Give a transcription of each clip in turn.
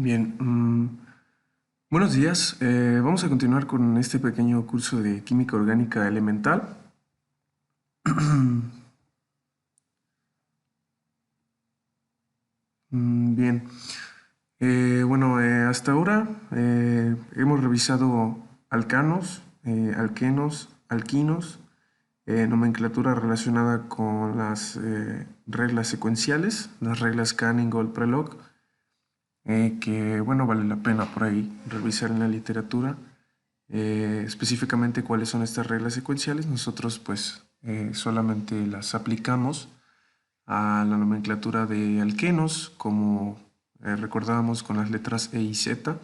Bien, buenos días. Vamos a continuar con este pequeño curso de química orgánica elemental. Bien, hasta ahora hemos revisado alcanos, alquenos, alquinos, nomenclatura relacionada con las reglas secuenciales, las reglas Canning-Gold-Prelog, que bueno, vale la pena por ahí revisar en la literatura. Específicamente cuáles son estas reglas secuenciales. Nosotros pues solamente las aplicamos a la nomenclatura de alquenos, como recordábamos con las letras E y Z.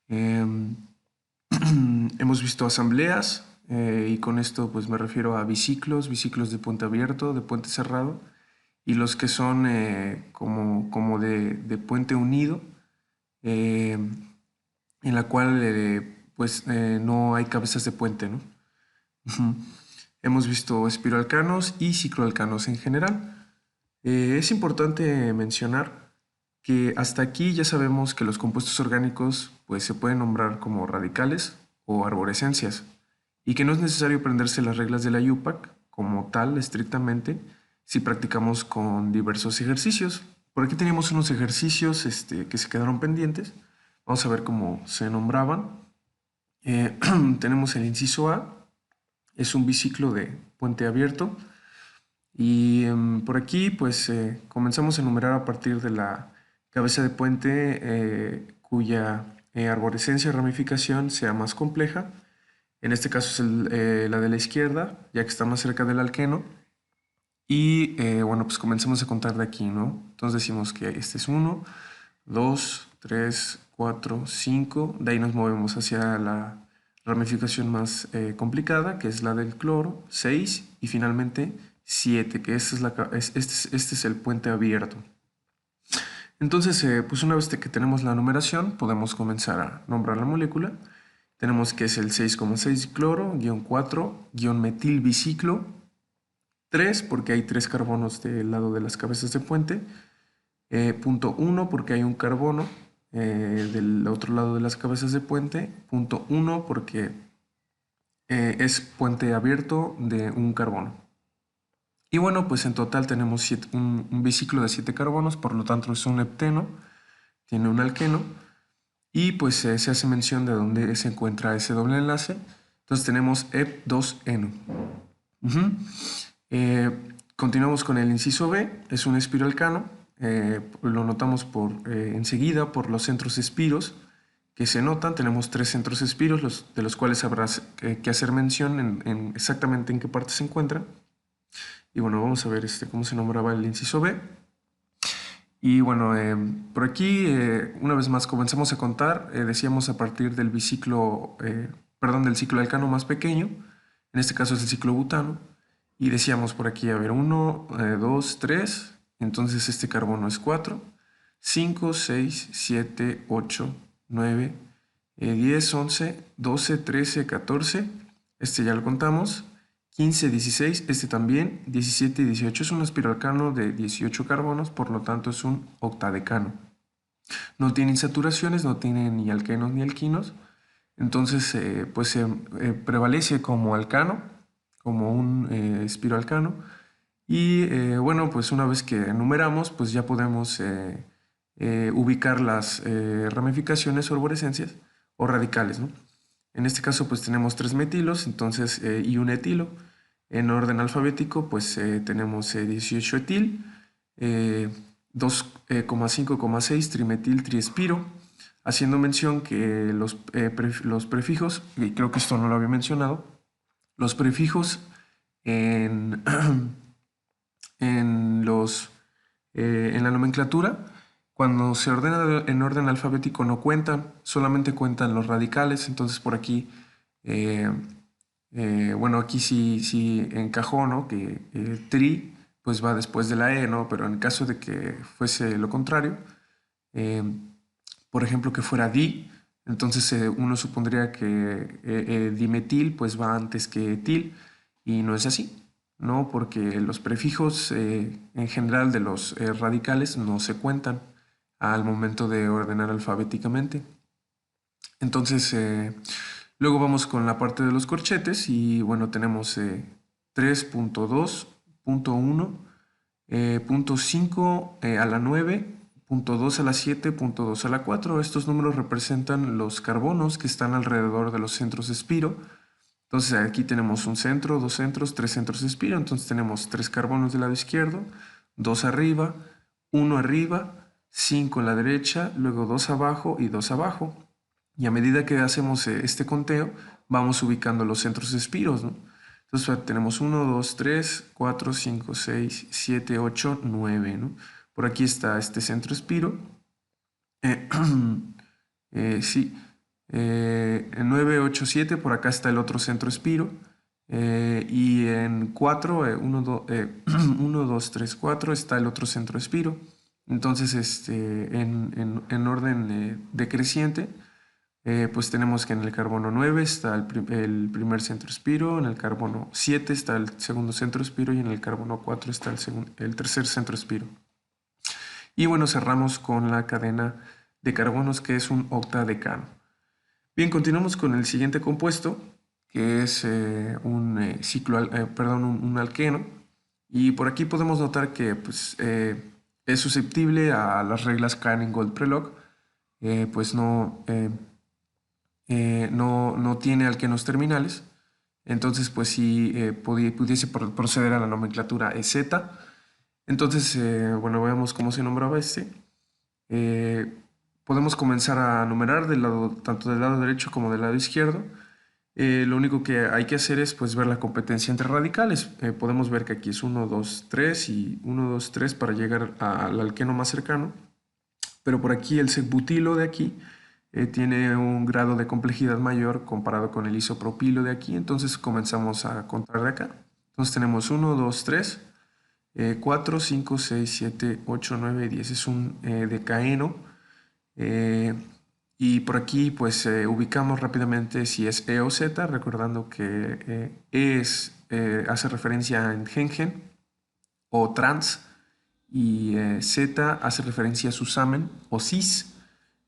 Em, Hemos visto asambleas, y con esto pues me refiero a biciclos, biciclos de puente abierto, de puente cerrado, y los que son como de puente unido, eh, en la cual no hay cabezas de puente, ¿no? Ujú. Hemos visto espiralcanos y cicloalcanos en general. Es importante mencionar que hasta aquí ya sabemos que los compuestos orgánicos pues, se pueden nombrar como radicales o arborescencias y que no es necesario aprenderse las reglas de la IUPAC como tal estrictamente si practicamos con diversos ejercicios. Por aquí teníamos unos ejercicios que se quedaron pendientes. Vamos a ver cómo se nombraban. Tenemos el inciso A, es un biciclo de puente abierto. Y por aquí pues comenzamos a enumerar a partir de la cabeza de puente cuya arborescencia o ramificación sea más compleja. En este caso es la de la izquierda, ya que está más cerca del alqueno. Y bueno, pues comenzamos a contar de aquí, ¿no? Entonces decimos que este es 1, 2, 3, 4, 5. De ahí nos movemos hacia la ramificación más complicada, que es la del cloro, 6. Y finalmente 7, que este es el puente abierto. Entonces, pues una vez que tenemos la numeración, podemos comenzar a nombrar la molécula. Tenemos que es el 6,6 cloro, guión 4, guión metil biciclo, 3 porque hay 3 carbonos del lado de las cabezas de puente, punto 1 porque hay un carbono del otro lado de las cabezas de puente, punto 1 porque es puente abierto de un carbono. Y bueno, pues en total tenemos un biciclo de 7 carbonos, por lo tanto es un hepteno, tiene un alqueno, y pues se hace mención de dónde se encuentra ese doble enlace. Entonces tenemos hep2eno. Continuamos con el inciso B, es un espiralcano, lo notamos enseguida por los centros espiros que se notan. Tenemos 3 centros espiros, de los cuales habrá que hacer mención exactamente en qué parte se encuentran. Y bueno, vamos a ver cómo se nombraba el inciso B. Y bueno, por aquí, una vez más, comenzamos a contar. Decíamos a partir del del ciclo alcano más pequeño, en este caso es el ciclo butano, y decíamos por aquí, a ver, 1, 2, 3, entonces este carbono es 4, 5, 6, 7, 8, 9, 10, 11, 12, 13, 14, este ya lo contamos, 15, 16, este también, 17 y 18 es un espiralcano de 18 carbonos, por lo tanto es un octadecano. No tiene insaturaciones, no tiene ni alquenos ni alquinos, entonces pues se prevalece como alcano, como un espiralcano. Y bueno, pues una vez que enumeramos, pues ya podemos ubicar las ramificaciones o arborescencias o radicales, ¿no? En este caso pues tenemos 3 metilos entonces, y un etilo. En orden alfabético pues tenemos 18 etil, 2,5,6 trimetil triespiro, haciendo mención que los prefijos, y creo que esto no lo había mencionado, los prefijos en, en la nomenclatura, cuando se ordena en orden alfabético no cuentan, solamente cuentan los radicales. Entonces por aquí, eh, bueno, aquí sí encajó, ¿no? Que tri pues va después de la E, ¿no? Pero en caso de que fuese lo contrario, eh, por ejemplo, que fuera di, entonces uno supondría que dimetil pues va antes que etil, y no es así, ¿no? Porque los prefijos en general de los radicales no se cuentan al momento de ordenar alfabéticamente. Entonces, luego vamos con la parte de los corchetes y bueno, tenemos 3.2, punto 1, punto 5 a la 9, punto 2 a la 7, punto 2 a la 4. Estos números representan los carbonos que están alrededor de los centros de Spiro. Entonces aquí tenemos un centro, dos centros, tres centros de Spiro. Entonces tenemos 3 carbonos del lado izquierdo, 2 arriba, 1 arriba, 5 en la derecha, luego 2 abajo y 2 abajo. Y a medida que hacemos este conteo, vamos ubicando los centros de Spiros, ¿no? Entonces tenemos 1, 2, 3, 4, 5, 6, 7, 8, 9, ¿no? Por aquí está este centro Spiro. Sí, en 9, 8, 7, por acá está el otro centro Spiro. Y en 4, 1, 2, 3, 4 está el otro centro Spiro. Entonces, en orden decreciente, pues tenemos que en el carbono 9 está el primer centro Spiro, en el carbono 7 está el segundo centro Spiro y en el carbono 4 está el tercer centro Spiro. Y bueno, cerramos con la cadena de carbonos, que es un octadecano. Bien, continuamos con el siguiente compuesto, que es un alqueno. Y por aquí podemos notar que pues, es susceptible a las reglas Canning-Gold-Prelog, pues no tiene alquenos terminales. Entonces, pues si pudiese proceder a la nomenclatura EZ. Entonces, bueno, veamos cómo se nombraba este. Podemos comenzar a numerar tanto del lado derecho como del lado izquierdo. Lo único que hay que hacer es pues, ver la competencia entre radicales. Podemos ver que aquí es 1, 2, 3 y 1, 2, 3 para llegar al alqueno más cercano. Pero por aquí el sec-butilo de aquí tiene un grado de complejidad mayor comparado con el isopropilo de aquí. Entonces comenzamos a contar de acá. Entonces tenemos 1, 2, 3, 4, 5, 6, 7, 8, 9, 10. Es un decaeno. Y por aquí pues ubicamos rápidamente si es E o Z, recordando que E hace referencia a Engengen o trans y Z hace referencia a Susamen o cis.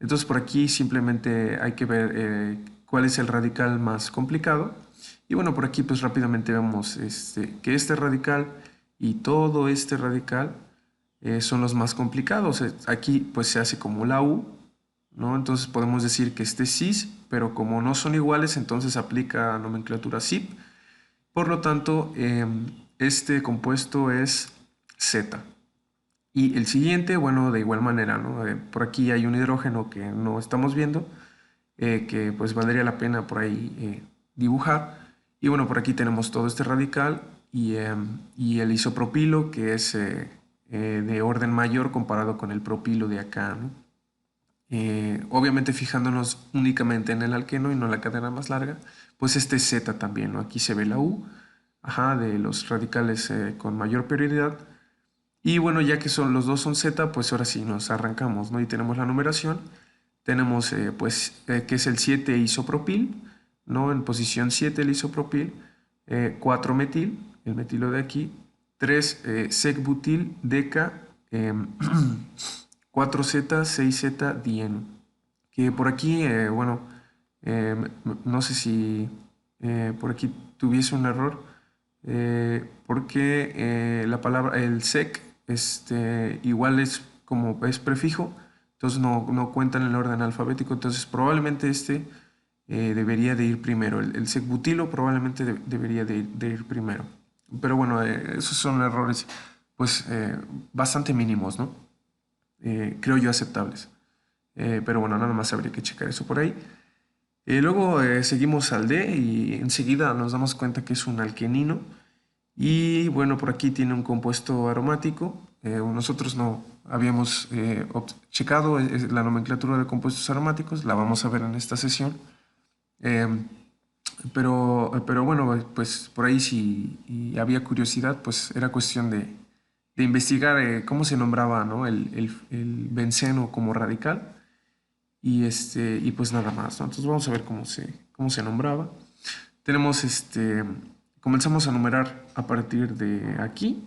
Entonces por aquí simplemente hay que ver cuál es el radical más complicado. Y bueno, por aquí pues rápidamente vemos que este radical y todo este radical son los más complicados. Aquí pues se hace como la U, ¿no? Entonces podemos decir que este es cis, pero como no son iguales, entonces aplica nomenclatura CIP. Por lo tanto, este compuesto es Z. Y el siguiente, bueno, de igual manera, ¿no? Por aquí hay un hidrógeno que no estamos viendo, que pues valdría la pena por ahí dibujar. Y bueno, por aquí tenemos todo este radical y el isopropilo, que es de orden mayor comparado con el propilo de acá, ¿no? Obviamente fijándonos únicamente en el alqueno y no en la cadena más larga, pues este es Z también, ¿no? Aquí se ve la U, de los radicales con mayor prioridad. Y bueno, ya que los dos son Z, pues ahora sí nos arrancamos, ¿no? Y tenemos la numeración. Tenemos, que es el 7 isopropil, ¿no? En posición 7 el isopropil, 4 metil, el metilo de aquí, 3 sec-butil, deca, 4Z, 6Z, dieno. Que por aquí, bueno, no sé si por aquí tuviese un error, porque la palabra, el sec, igual es como es prefijo, entonces no cuenta en el orden alfabético, entonces probablemente debería de ir primero. El sec-butilo probablemente debería de ir primero. Pero bueno, esos son errores pues bastante mínimos, ¿no? Creo yo aceptables. Pero bueno, nada más habría que checar eso por ahí. Luego seguimos al D y enseguida nos damos cuenta que es un alquenino. Y bueno, por aquí tiene un compuesto aromático. Nosotros no habíamos checado la nomenclatura de compuestos aromáticos, la vamos a ver en esta sesión. Pero bueno, pues por ahí si había curiosidad, pues era cuestión de investigar cómo se nombraba, ¿no? el benceno como radical y pues nada más, ¿no? Entonces vamos a ver cómo se nombraba. Tenemos comenzamos a numerar a partir de aquí,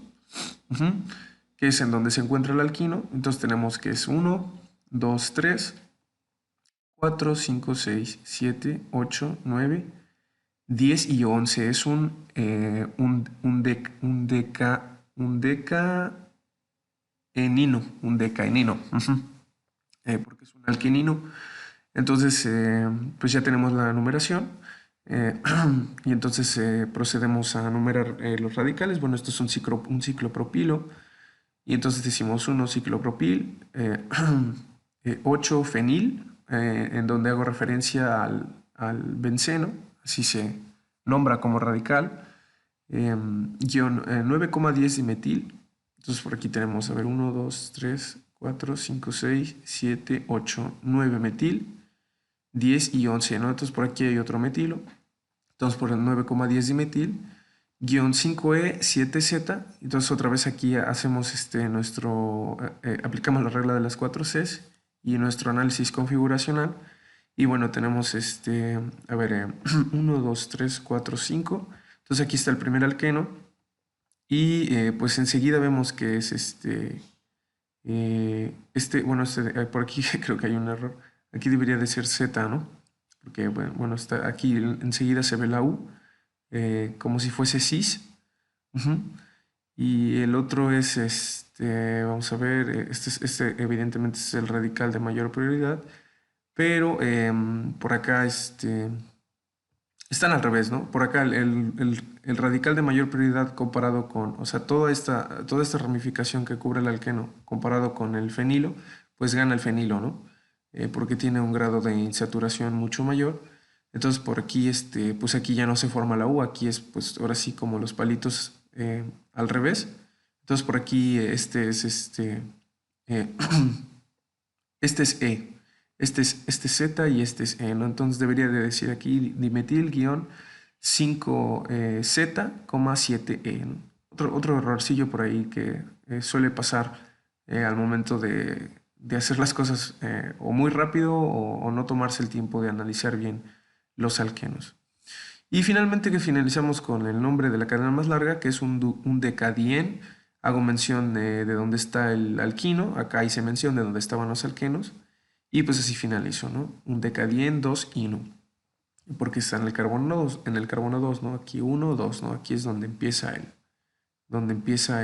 que es en donde se encuentra el alquino. Entonces tenemos que es 1, 2, 3, 4, 5, 6, 7, 8, 9, 10 y 11. Es un decaenino, porque es un alquenino. Entonces, pues ya tenemos la numeración. Y entonces procedemos a numerar los radicales. Bueno, esto es un ciclopropilo. Y entonces decimos 1 ciclopropil, 8 fenil, en donde hago referencia al benceno, así se nombra como radical, guión 9,10 dimetil. Entonces por aquí tenemos, a ver, 1, 2, 3, 4, 5, 6, 7, 8, 9 metil, 10 y 11, ¿no? Entonces por aquí hay otro metilo. Entonces por el 9,10 dimetil, guión 5E, 7Z. Entonces otra vez aquí hacemos aplicamos la regla de las 4 Cs y nuestro análisis configuracional. Y bueno, tenemos 1, 2, 3, 4, 5. Entonces aquí está el primer alqueno. Y pues enseguida vemos que es por aquí creo que hay un error. Aquí debería de ser Z, ¿no? Porque bueno, aquí enseguida se ve la U, como si fuese cis. Ujú. Y el otro es vamos a ver, este evidentemente es el radical de mayor prioridad, pero por acá están al revés, ¿no? Por acá el radical de mayor prioridad comparado con, o sea, toda esta ramificación que cubre el alqueno comparado con el fenilo, pues gana el fenilo, ¿no? Porque tiene un grado de insaturación mucho mayor. Entonces por aquí, pues aquí ya no se forma la U, aquí es pues ahora sí como los palitos al revés. Entonces por aquí eh, este es E, este es Z y este es E, ¿no? Entonces debería de decir aquí dimetil-5Z,7E, ¿no? Otro errorcillo por ahí que suele pasar al momento de hacer las cosas o muy rápido o no tomarse el tiempo de analizar bien los alquenos. Y finalmente que finalizamos con el nombre de la cadena más larga, que es un decadien. Hago mención de dónde está el alquino, acá hice mención de dónde estaban los alquenos, y pues así finalizo, ¿no? Un decadien 2-ino, porque está en el carbono 2, ¿no? Aquí 1, 2, ¿no? Aquí es donde empieza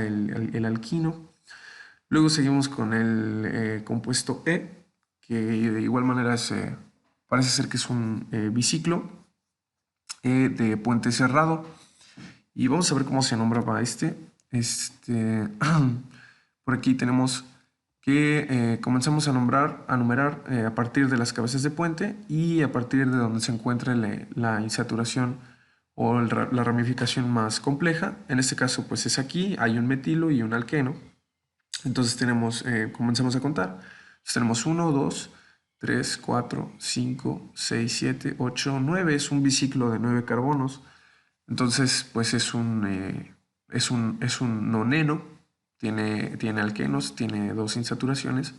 el alquino. Luego seguimos con el compuesto E, que de igual manera parece ser que es un biciclo de puente cerrado. Y vamos a ver cómo se nombraba por aquí tenemos que comenzamos a numerar a partir de las cabezas de puente y a partir de donde se encuentra la insaturación o la ramificación más compleja. En este caso, pues es aquí, hay un metilo y un alqueno. Entonces comenzamos a contar. Entonces tenemos 1, 2, 3, 4, 5, 6, 7, 8, 9. Es un biciclo de 9 carbonos. Entonces, pues es un noneno, tiene alquenos, tiene 2 insaturaciones.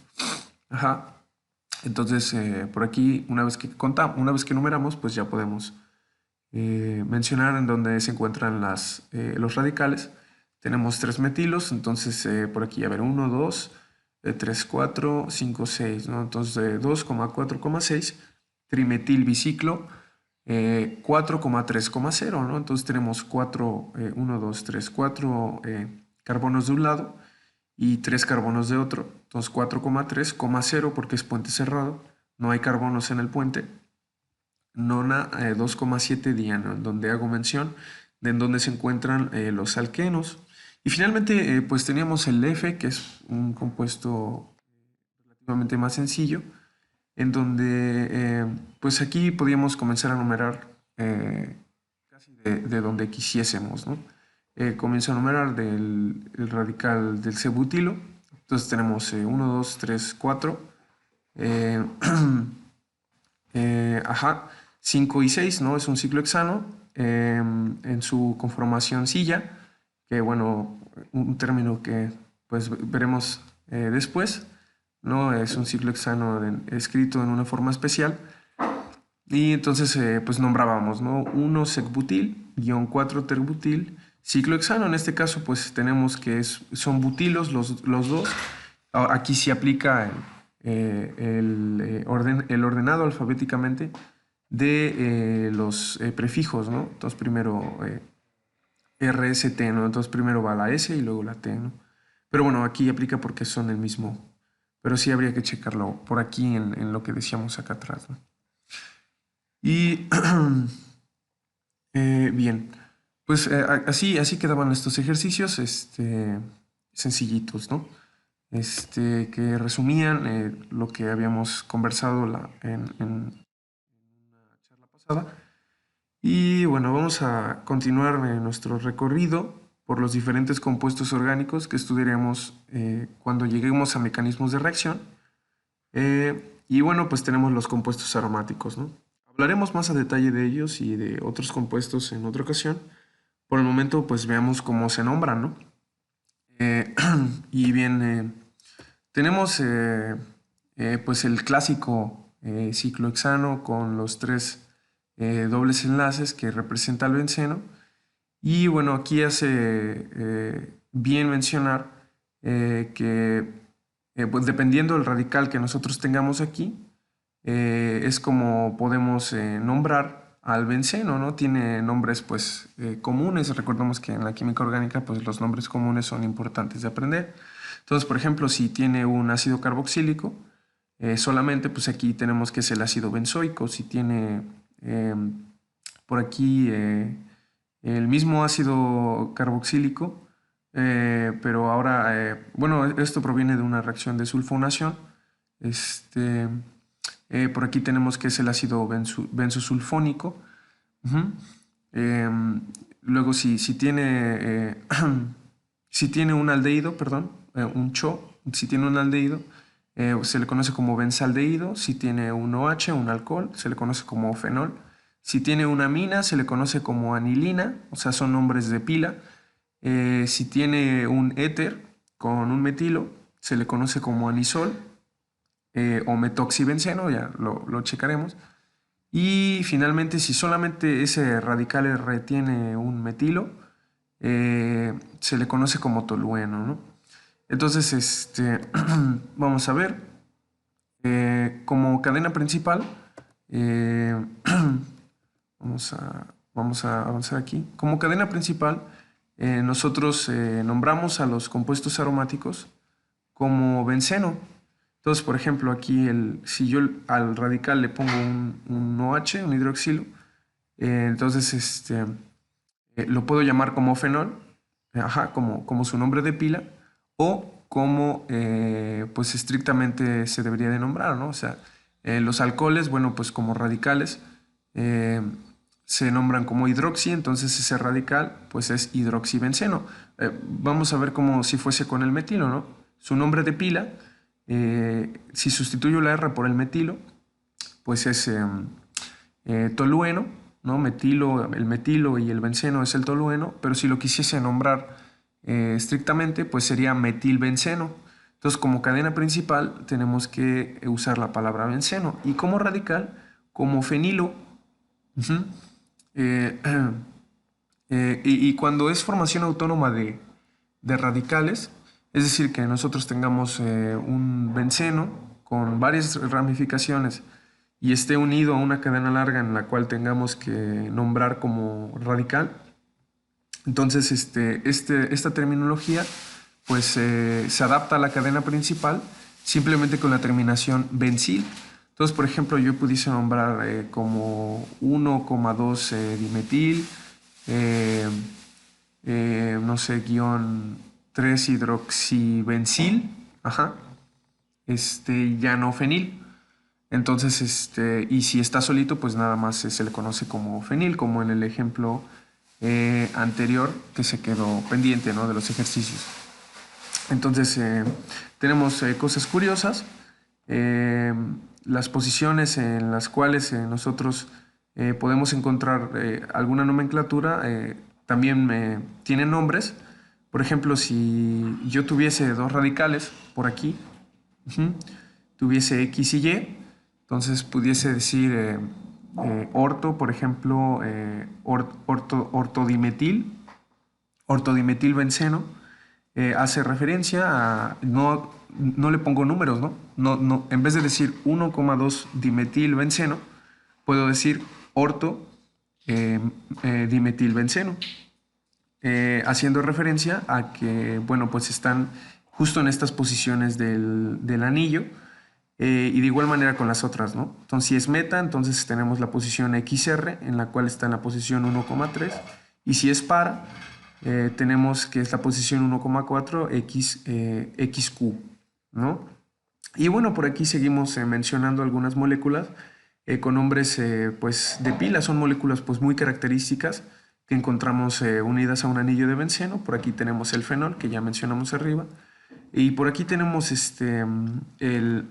Ajá. Entonces, por aquí, una vez que numeramos, pues ya podemos mencionar en dónde se encuentran los radicales. Tenemos 3 metilos, entonces por aquí, a ver, 1, 2, 3, 4, 5, 6, ¿no? Entonces 2,4,6, trimetil biciclo, 4,3,0, ¿no? Entonces tenemos 1, 2, 3, 4 carbonos de un lado y 3 carbonos de otro. Entonces 4,3,0 porque es puente cerrado, no hay carbonos en el puente. Nona 2,7 diano, en donde hago mención de en donde se encuentran los alquenos. Y finalmente, pues teníamos el F, que es un compuesto relativamente más sencillo, en donde pues aquí podíamos comenzar a numerar casi de donde quisiésemos, ¿no? Comienzo a numerar el radical del C-butilo. Entonces tenemos 1, 2, 3, 4. Ajá, 5 y 6, ¿no? Es un ciclo hexano en su conformación silla, que bueno, un término que pues veremos después, ¿no? Es un ciclo hexano escrito en una forma especial. Y entonces pues nombrábamos, ¿no? 1 secbutil, guión 4 terbutil, ciclo hexano. En este caso pues tenemos que son butilos los dos. Aquí sí aplica el ordenado alfabéticamente de los prefijos, ¿no? Entonces primero RST, ¿no? Entonces primero va la S y luego la T, ¿no? Pero bueno, aquí aplica porque son el mismo. Pero sí habría que checarlo por aquí en lo que decíamos acá atrás, ¿no? Y bien, pues así quedaban estos ejercicios, sencillitos, ¿no? Que resumían lo que habíamos conversado en una charla pasada. Y bueno, vamos a continuar nuestro recorrido por los diferentes compuestos orgánicos que estudiaremos cuando lleguemos a mecanismos de reacción. Y bueno, pues tenemos los compuestos aromáticos, ¿no? Hablaremos más a detalle de ellos y de otros compuestos en otra ocasión. Por el momento, pues veamos cómo se nombran, ¿no? Y bien, tenemos pues el clásico ciclohexano con los tres dobles enlaces que representa el benceno. Y bueno, aquí hace bien mencionar que pues dependiendo del radical que nosotros tengamos aquí, es como podemos nombrar al benceno, ¿no? Tiene nombres pues comunes. Recordemos que en la química orgánica pues los nombres comunes son importantes de aprender. Entonces, por ejemplo, si tiene un ácido carboxílico, solamente pues aquí tenemos que es el ácido benzoico. Si tiene por aquí el mismo ácido carboxílico, pero ahora, bueno, esto proviene de una reacción de sulfonación. Por aquí tenemos que es el ácido benzosulfónico. Ujú. Luego, si tiene, si tiene un aldehído, perdón, un CHO, si tiene un aldehído, se le conoce como benzaldehído. Si tiene un OH, un alcohol, se le conoce como fenol. Si tiene una amina, se le conoce como anilina, o sea, son nombres de pila. Si tiene un éter con un metilo, se le conoce como anisol o metoxibenceno, ya lo checaremos. Y finalmente, si solamente ese radical R tiene un metilo, se le conoce como tolueno, ¿no? Entonces, vamos a ver, como cadena principal, eh, vamos a avanzar aquí. Como cadena principal, nosotros nombramos a los compuestos aromáticos como benceno. Entonces, por ejemplo, aquí si yo al radical le pongo un OH, un hidroxilo, entonces lo puedo llamar como fenol, ajá, como su nombre de pila, o como pues estrictamente se debería de nombrar, ¿no? O sea, los alcoholes, bueno, pues como radicales, eh, se nombran como hidroxi, entonces ese radical pues es hidroxibenceno. Vamos a ver como si fuese con el metilo, ¿no? Su nombre de pila, si sustituyo la R por el metilo, pues es tolueno, ¿no? El metilo y el benceno es el tolueno, pero si lo quisiese nombrar estrictamente, pues sería metilbenceno. Entonces, como cadena principal, tenemos que usar la palabra benceno. Y como radical, como fenilo. Uh-huh. eh, y cuando es formación autónoma de radicales, es decir, que nosotros tengamos un benceno con varias ramificaciones y esté unido a una cadena larga en la cual tengamos que nombrar como radical, entonces esta terminología pues se adapta a la cadena principal simplemente con la terminación bencil. Entonces, por ejemplo, yo pudiese nombrar como 1,2 dimetil, eh, no sé, guión 3 hidroxibencil, ajá, llanofenil. Entonces, y si está solito, pues nada más se le conoce como fenil, como en el ejemplo anterior que se quedó pendiente, ¿no? De los ejercicios. Entonces, tenemos cosas curiosas. Las posiciones en las cuales nosotros podemos encontrar alguna nomenclatura también tienen nombres. Por ejemplo, si yo tuviese dos radicales por aquí, tuviese X y Y, entonces pudiese decir orto, por ejemplo, ortodimetil benceno, hace referencia a, no le pongo números, ¿no? En vez de decir 1,2 dimetilbenceno, puedo decir orto dimetilbenceno, haciendo referencia a que, bueno, pues están justo en estas posiciones del anillo, y de igual manera con las otras, ¿no? Entonces, si es meta, entonces tenemos la posición XR, en la cual está en la posición 1,3, y si es para, tenemos que es la posición 1,4 XQ, ¿no? Y bueno, por aquí seguimos mencionando algunas moléculas con nombres pues, de pila. Son moléculas pues, muy características que encontramos unidas a un anillo de benceno. Por aquí tenemos el fenol, que ya mencionamos arriba. Y por aquí tenemos el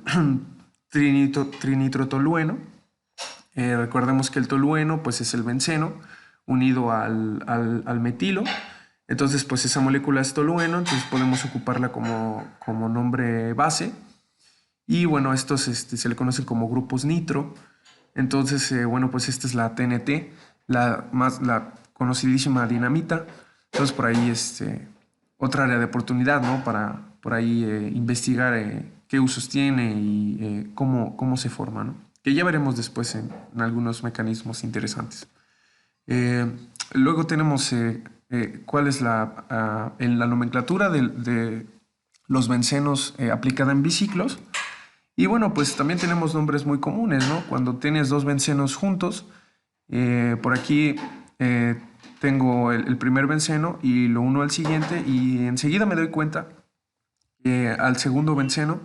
trinitrotolueno. Recordemos que el tolueno pues, es el benceno unido al metilo. Entonces, pues esa molécula es tolueno, entonces podemos ocuparla como nombre base. Y bueno, estos se le conocen como grupos nitro. Entonces, bueno, pues esta es la TNT, la conocidísima dinamita. Entonces, por ahí otra área de oportunidad, ¿no? Para por ahí investigar qué usos tiene y cómo se forma, ¿no? Que ya veremos después en algunos mecanismos interesantes. Luego tenemos cuál es en la nomenclatura de los bencenos aplicada en biciclos. Y bueno, pues también tenemos nombres muy comunes, ¿no? Cuando tienes dos bencenos juntos, por aquí tengo el primer benceno y lo uno al siguiente, y enseguida me doy cuenta que al segundo benceno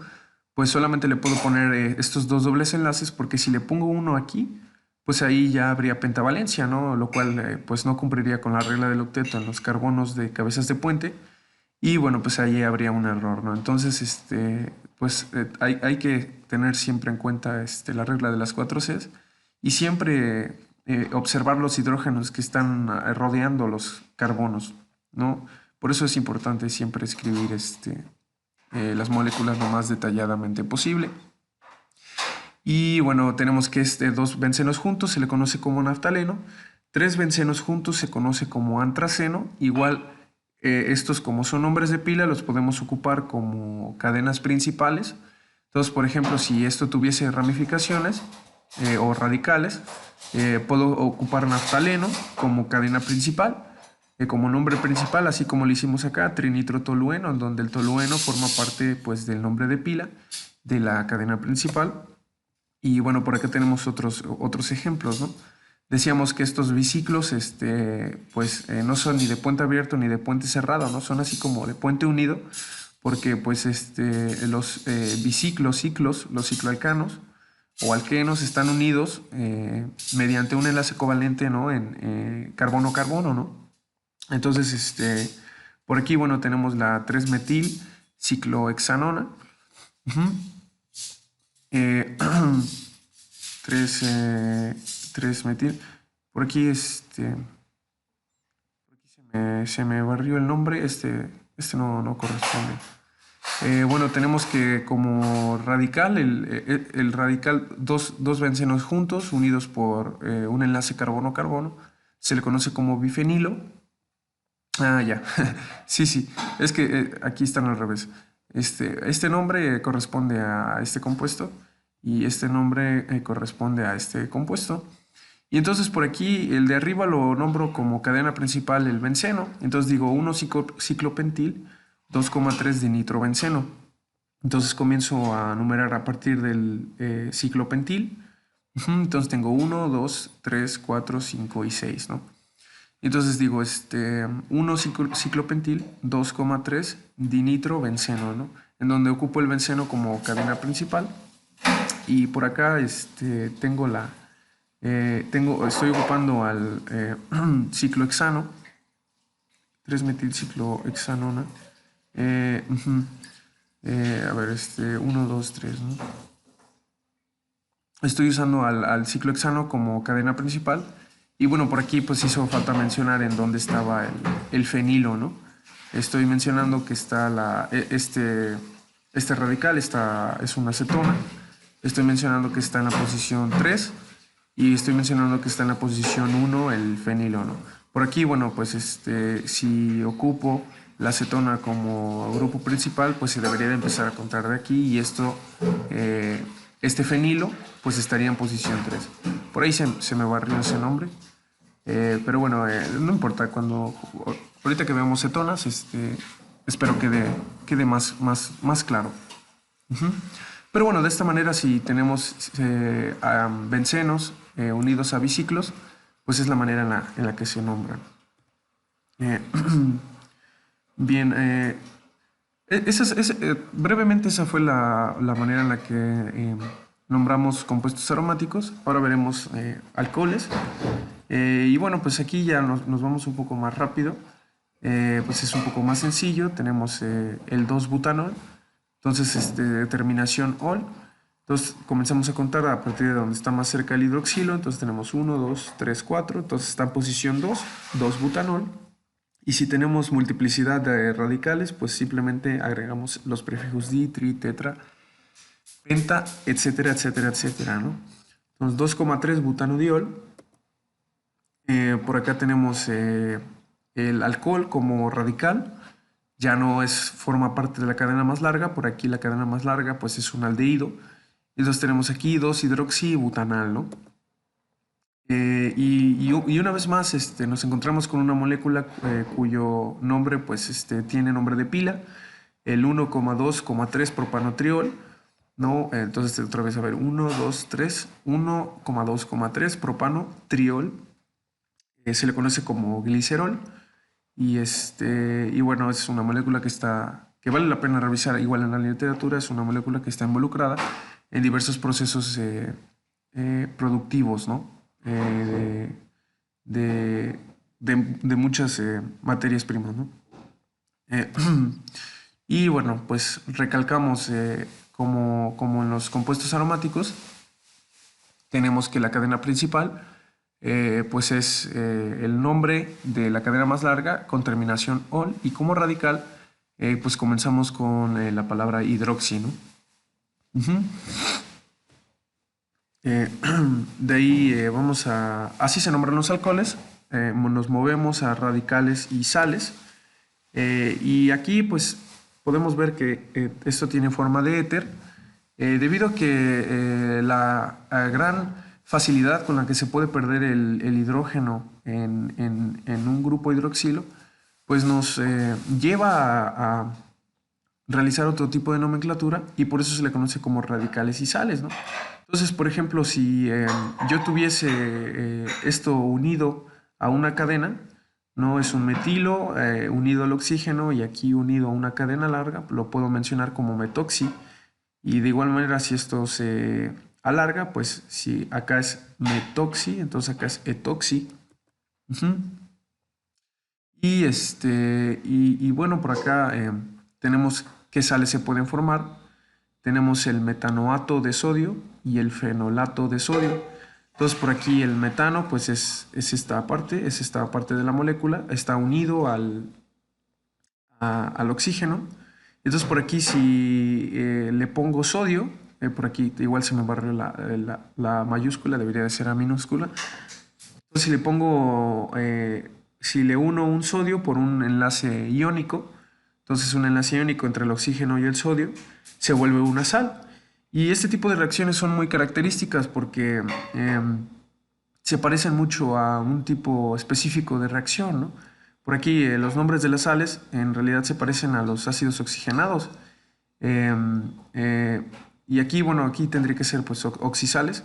pues solamente le puedo poner estos dos dobles enlaces, porque si le pongo uno aquí, pues ahí ya habría pentavalencia, ¿no? Lo cual pues no cumpliría con la regla del octeto en los carbonos de cabezas de puente, y bueno, pues ahí habría un error, ¿no? Entonces, pues hay que tener siempre en cuenta la regla de las 4 Cs, y siempre observar los hidrógenos que están rodeando los carbonos, ¿no? Por eso es importante siempre escribir las moléculas lo más detalladamente posible. Y bueno, tenemos que dos bencenos juntos se le conoce como naftaleno, tres bencenos juntos se conoce como antraceno. Igual, estos, como son nombres de pila, los podemos ocupar como cadenas principales. Entonces, por ejemplo, si esto tuviese ramificaciones o radicales, puedo ocupar naftaleno como cadena principal, como nombre principal, así como lo hicimos acá, trinitrotolueno, en donde el tolueno forma parte pues, del nombre de pila de la cadena principal. Y bueno, por acá tenemos otros ejemplos, ¿no? Decíamos que estos biciclos pues, no son ni de puente abierto ni de puente cerrado, ¿no? Son así como de puente unido, porque pues, los biciclos, los cicloalcanos o alquenos están unidos mediante un enlace covalente, ¿no? En carbono-carbono, ¿no? Entonces, por aquí, bueno, tenemos la 3-metil ciclohexanona. 3-metil. Por aquí, se me barrió el nombre. No corresponde. Bueno, tenemos que como radical, el radical, dos bencenos juntos, unidos por un enlace carbono-carbono, se le conoce como bifenilo. Ah, ya. Sí. Es que aquí están al revés. Este nombre corresponde a este compuesto y este nombre corresponde a este compuesto. Y entonces por aquí el de arriba lo nombro como cadena principal el benceno. Entonces digo 1 ciclopentil, 2,3 dinitrobenceno. Entonces comienzo a numerar a partir del ciclopentil. Entonces tengo 1, 2, 3, 4, 5 y 6, ¿no? Entonces digo 1 ciclopentil, 2,3 dinitrobenceno, ¿no? En donde ocupo el benceno como cadena principal. Y por acá tengo estoy ocupando al ciclohexano, 3-metilciclohexanona. A ver, 1, 2, 3, ¿no? Estoy usando al ciclohexano como cadena principal. Y bueno, por aquí pues hizo falta mencionar en dónde estaba el fenilo, ¿no? Estoy mencionando que está este radical es una acetona. Estoy mencionando que está en la posición 3 y estoy mencionando que está en la posición 1 el fenilo, ¿no? Por aquí, bueno, pues si ocupo la acetona como grupo principal, pues se debería de empezar a contar de aquí y este fenilo pues estaría en posición 3. Por ahí se me barrió ese nombre, pero bueno, no importa, ahorita que veamos cetonas, espero quede más claro. Pero bueno, de esta manera si tenemos bencenos unidos a biciclos, pues es la manera en la que se nombran. Bien, brevemente esa fue la manera en la que nombramos compuestos aromáticos. Ahora veremos alcoholes. Y bueno, pues aquí ya nos vamos un poco más rápido. Pues es un poco más sencillo. Tenemos el 2-butanol. Entonces, terminación ol. Entonces, comenzamos a contar a partir de donde está más cerca el hidroxilo. Entonces, tenemos 1, 2, 3, 4. Entonces, está en posición 2, 2-butanol. Y si tenemos multiplicidad de radicales, pues simplemente agregamos los prefijos di, tri, tetra, penta, etcétera, etcétera, etcétera, ¿no? Entonces, 2,3-butanodiol. Por acá tenemos el alcohol como radical. Ya no forma parte de la cadena más larga. Por aquí la cadena más larga pues es un aldehído. Entonces tenemos aquí 2-hidroxibutanal, ¿no? Y una vez más nos encontramos con una molécula cuyo nombre pues tiene nombre de pila, el 1,2,3 propanotriol, ¿no? Entonces otra vez a ver, 1, 2, 3, 1,2,3 propanotriol, se le conoce como glicerol y bueno, es una molécula que vale la pena revisar igual en la literatura, es una molécula que está involucrada en diversos procesos productivos, ¿no? De muchas materias primas, ¿no? Y bueno, pues recalcamos como en los compuestos aromáticos, tenemos que la cadena principal pues es el nombre de la cadena más larga con terminación ol, y como radical pues comenzamos con la palabra hidroxi, ¿no? De ahí así se nombran los alcoholes, nos movemos a radicales y sales, y aquí pues podemos ver que esto tiene forma de éter, debido a que la gran facilidad con la que se puede perder el hidrógeno en un grupo hidroxilo, pues nos lleva a realizar otro tipo de nomenclatura, y por eso se le conoce como radicales y sales, ¿no? Entonces, por ejemplo, si yo tuviese esto unido a una cadena, no es un metilo unido al oxígeno y aquí unido a una cadena larga, lo puedo mencionar como metoxi, y de igual manera si esto se alarga, pues si acá es metoxi, entonces acá es etoxi. Y bueno, por acá tenemos qué sales se pueden formar. Tenemos el metanoato de sodio y el fenolato de sodio. Entonces por aquí el metano pues es esta parte de la molécula, está unido al oxígeno. Entonces por aquí si le pongo sodio, por aquí igual se me barrió la mayúscula, debería de ser la minúscula. Entonces si le uno un sodio por un enlace iónico, entonces un enlace iónico entre el oxígeno y el sodio se vuelve una sal. Y este tipo de reacciones son muy características porque se parecen mucho a un tipo específico de reacción, ¿no? Por aquí los nombres de las sales en realidad se parecen a los ácidos oxigenados. Y aquí, bueno, aquí tendría que ser pues oxisales.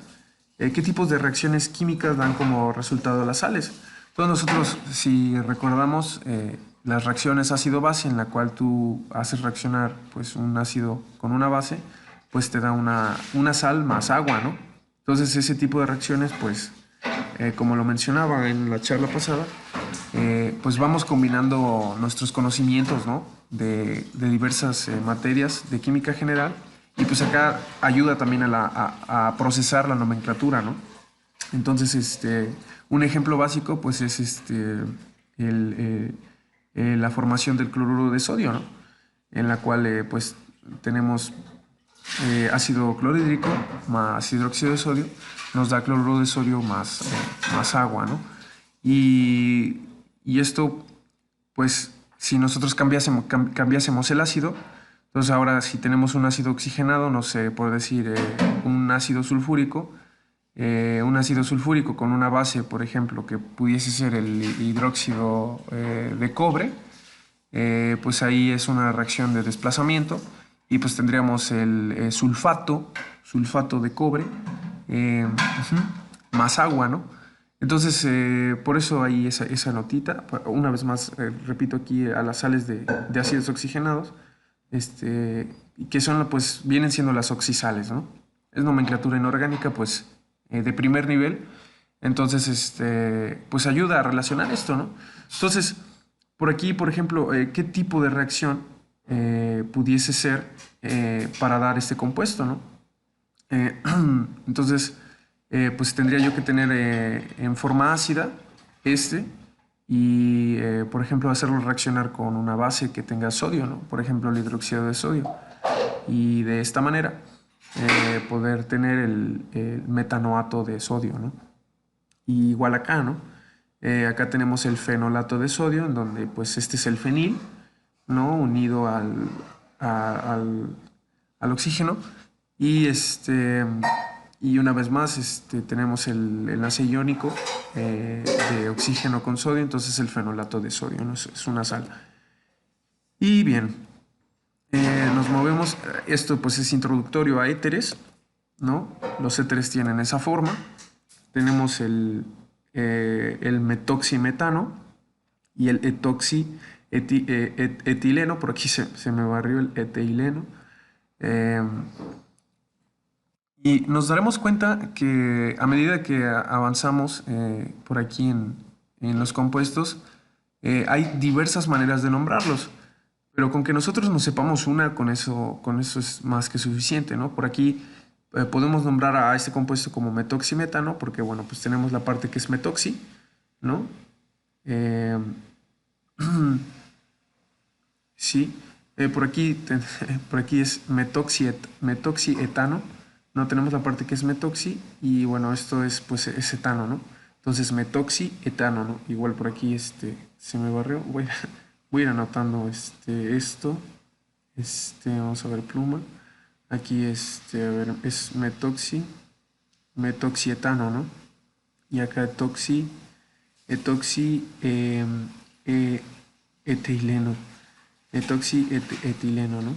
¿Qué tipos de reacciones químicas dan como resultado las sales? Entonces nosotros, si recordamos las reacciones ácido-base, en la cual tú haces reaccionar pues, un ácido con una base, pues te da una sal más agua, ¿no? Entonces ese tipo de reacciones, pues, como lo mencionaba en la charla pasada, pues vamos combinando nuestros conocimientos, ¿no? de diversas materias de química general, y pues acá ayuda también a procesar la nomenclatura, ¿no? Entonces, un ejemplo básico pues es la formación del cloruro de sodio, ¿no? En la cual pues tenemos ácido clorhídrico más hidróxido de sodio, nos da cloruro de sodio más agua, ¿no? Y esto pues si nosotros cambiásemos el ácido, entonces ahora si tenemos un ácido oxigenado, no sé, por decir un ácido sulfúrico con una base, por ejemplo, que pudiese ser el hidróxido de cobre, pues ahí es una reacción de desplazamiento y pues tendríamos el sulfato de cobre, más agua, ¿no? Entonces, por eso hay esa notita. Una vez más, repito aquí a las sales de ácidos oxigenados, que son, pues, vienen siendo las oxisales, ¿no? Es nomenclatura inorgánica, pues, de primer nivel. Entonces, pues ayuda a relacionar esto, ¿no? Entonces, por aquí, por ejemplo, ¿qué tipo de reacción pudiese ser para dar este compuesto, ¿no? Eh, entonces, pues tendría yo que tener en forma ácida y, por ejemplo, hacerlo reaccionar con una base que tenga sodio, ¿no? Por ejemplo, el hidróxido de sodio. Y de esta manera poder tener el metanoato de sodio, ¿no? Y igual acá, ¿no? Acá tenemos el fenolato de sodio, en donde pues este es el fenil, ¿no? Unido al oxígeno. Y, y una vez más tenemos el enlace iónico de oxígeno con sodio, entonces el fenolato de sodio, ¿no? Es una sal. Y bien, nos movemos, esto pues es introductorio a éteres, ¿no? Los éteres tienen esa forma. Tenemos el metoximetano y el etileno, por aquí se me barrió el etileno. Y nos daremos cuenta que a medida que avanzamos por aquí en los compuestos, hay diversas maneras de nombrarlos, pero con que nosotros nos sepamos una, con eso es más que suficiente, ¿no? Por aquí podemos nombrar a este compuesto como metoximetano, porque bueno, pues tenemos la parte que es metoxi, ¿no? Eh, sí, por aquí es metoxietano, no tenemos la parte que es metoxi y bueno, esto es pues es etano, ¿no? Entonces metoxietano, ¿no? Igual por aquí se me barrió, voy a ir anotando esto, vamos a ver pluma, aquí a ver, es metoxietano, ¿no? Y acá eh, etileno, etileno, ¿no?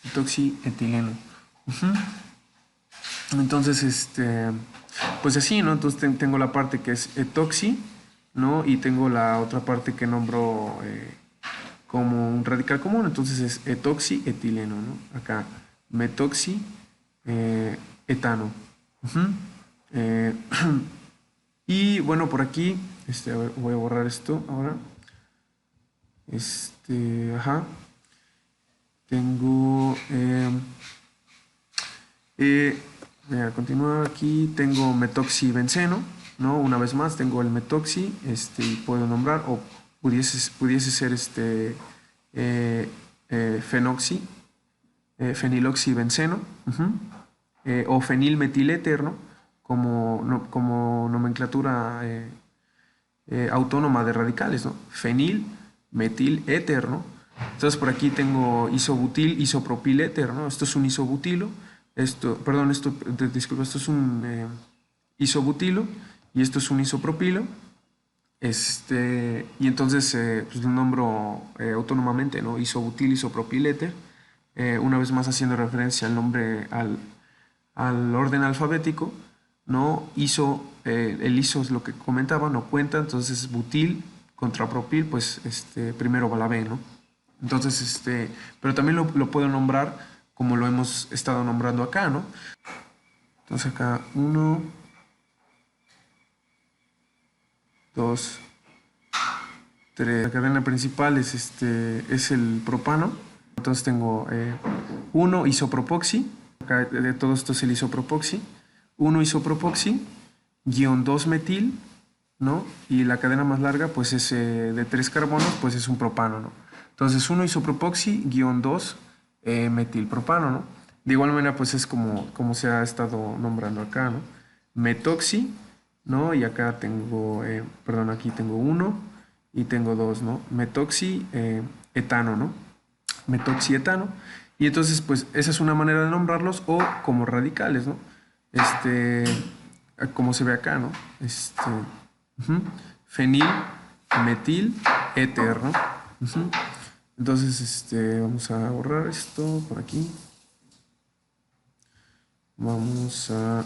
Etoxietileno. Entonces, pues así, ¿no? Entonces tengo la parte que es etoxi, ¿no? Y tengo la otra parte que nombro como un radical común, entonces es etoxietileno, ¿no? Acá, metoxi etano. Eh, y bueno, por aquí, a ver, voy a borrar esto ahora. Ajá. Tengo. Voy a continuar aquí. Tengo metoxibenceno, ¿no? Una vez más, tengo el metoxi, y puedo nombrar, o pudiese ser fenoxi, feniloxibenceno, o fenilmetiléter, ¿no? Como nomenclatura autónoma de radicales, ¿no? Fenil, metil, éter, ¿no? Entonces por aquí tengo isobutil, isopropil éter, ¿no? Esto es un isobutilo, disculpa, esto es un isobutilo y esto es un isopropilo. Y entonces pues lo nombro autónomamente, ¿no? Isobutil, isopropil éter. Una vez más haciendo referencia al nombre, al orden alfabético, ¿no? El iso es lo que comentaba, no cuenta, entonces butil contra propil, pues primero va la B, ¿no? Entonces, pero también lo puedo nombrar como lo hemos estado nombrando acá, ¿no? Entonces acá 1, 2, 3. La cadena principal es el propano. Entonces tengo 1 isopropoxi, acá de todo esto es el isopropoxi, 1 isopropoxi, guión 2 metil, ¿no? Y la cadena más larga, pues es de 3 carbonos, pues es un propano, ¿no? Entonces 1 isopropoxi, guión 2 metilpropano, ¿no? De igual manera, pues es como se ha estado nombrando acá, ¿no? Metoxi, ¿no? Y acá tengo, perdón, aquí tengo 1 y tengo dos, ¿no? Metoxietano, ¿no? Metoxietano. Y entonces, pues, esa es una manera de nombrarlos o como radicales, ¿no? Como se ve acá, ¿no? Fenil, metil, éter, ¿no? Entonces, vamos a borrar esto por aquí. Vamos a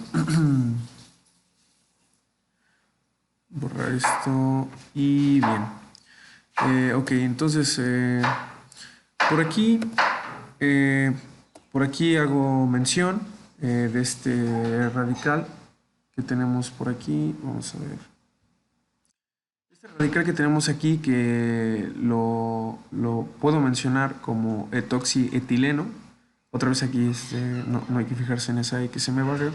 borrar esto y bien. Ok, entonces eh, por aquí hago mención de este radical que tenemos por aquí. Vamos a ver. Este radical que tenemos aquí que lo puedo mencionar como etoxietileno. Otra vez aquí no hay que fijarse en esa E que se me barrió.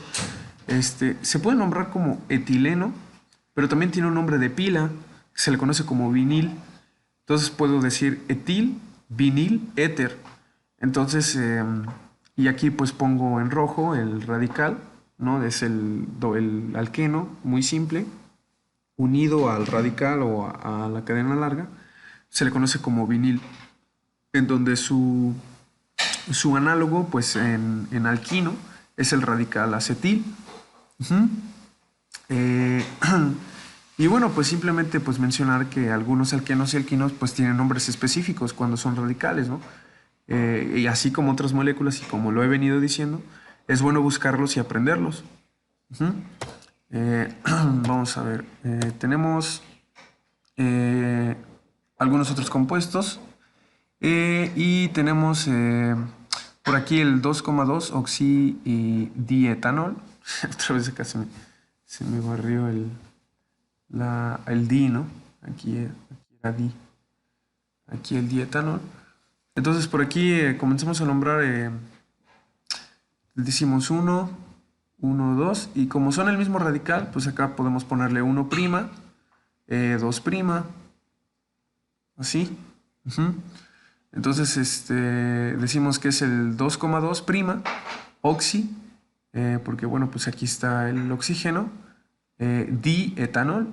Se puede nombrar como etileno, pero también tiene un nombre de pila, que se le conoce como vinil. Entonces puedo decir etil, vinil, éter. Entonces, y aquí pues pongo en rojo el radical, ¿no? Es el alqueno, muy simple, unido al radical o a la cadena larga. Se le conoce como vinil, en donde su análogo pues en alquino es el radical acetil. Eh, y bueno, pues simplemente pues mencionar que algunos alquenos y alquinos pues tienen nombres específicos cuando son radicales, ¿no? Y así como otras moléculas y como lo he venido diciendo, es bueno buscarlos y aprenderlos. Vamos a ver, tenemos algunos otros compuestos y tenemos por aquí el 2,2 oxidietanol. Otra vez acá se me barrió el di, ¿no? Aquí era di. Aquí el dietanol. Entonces por aquí comenzamos a nombrar, decimos 1, 1, 2, y como son el mismo radical, pues acá podemos ponerle 1', 2', así. Entonces decimos que es el 2,2' oxi, porque bueno, pues aquí está el oxígeno, dietanol.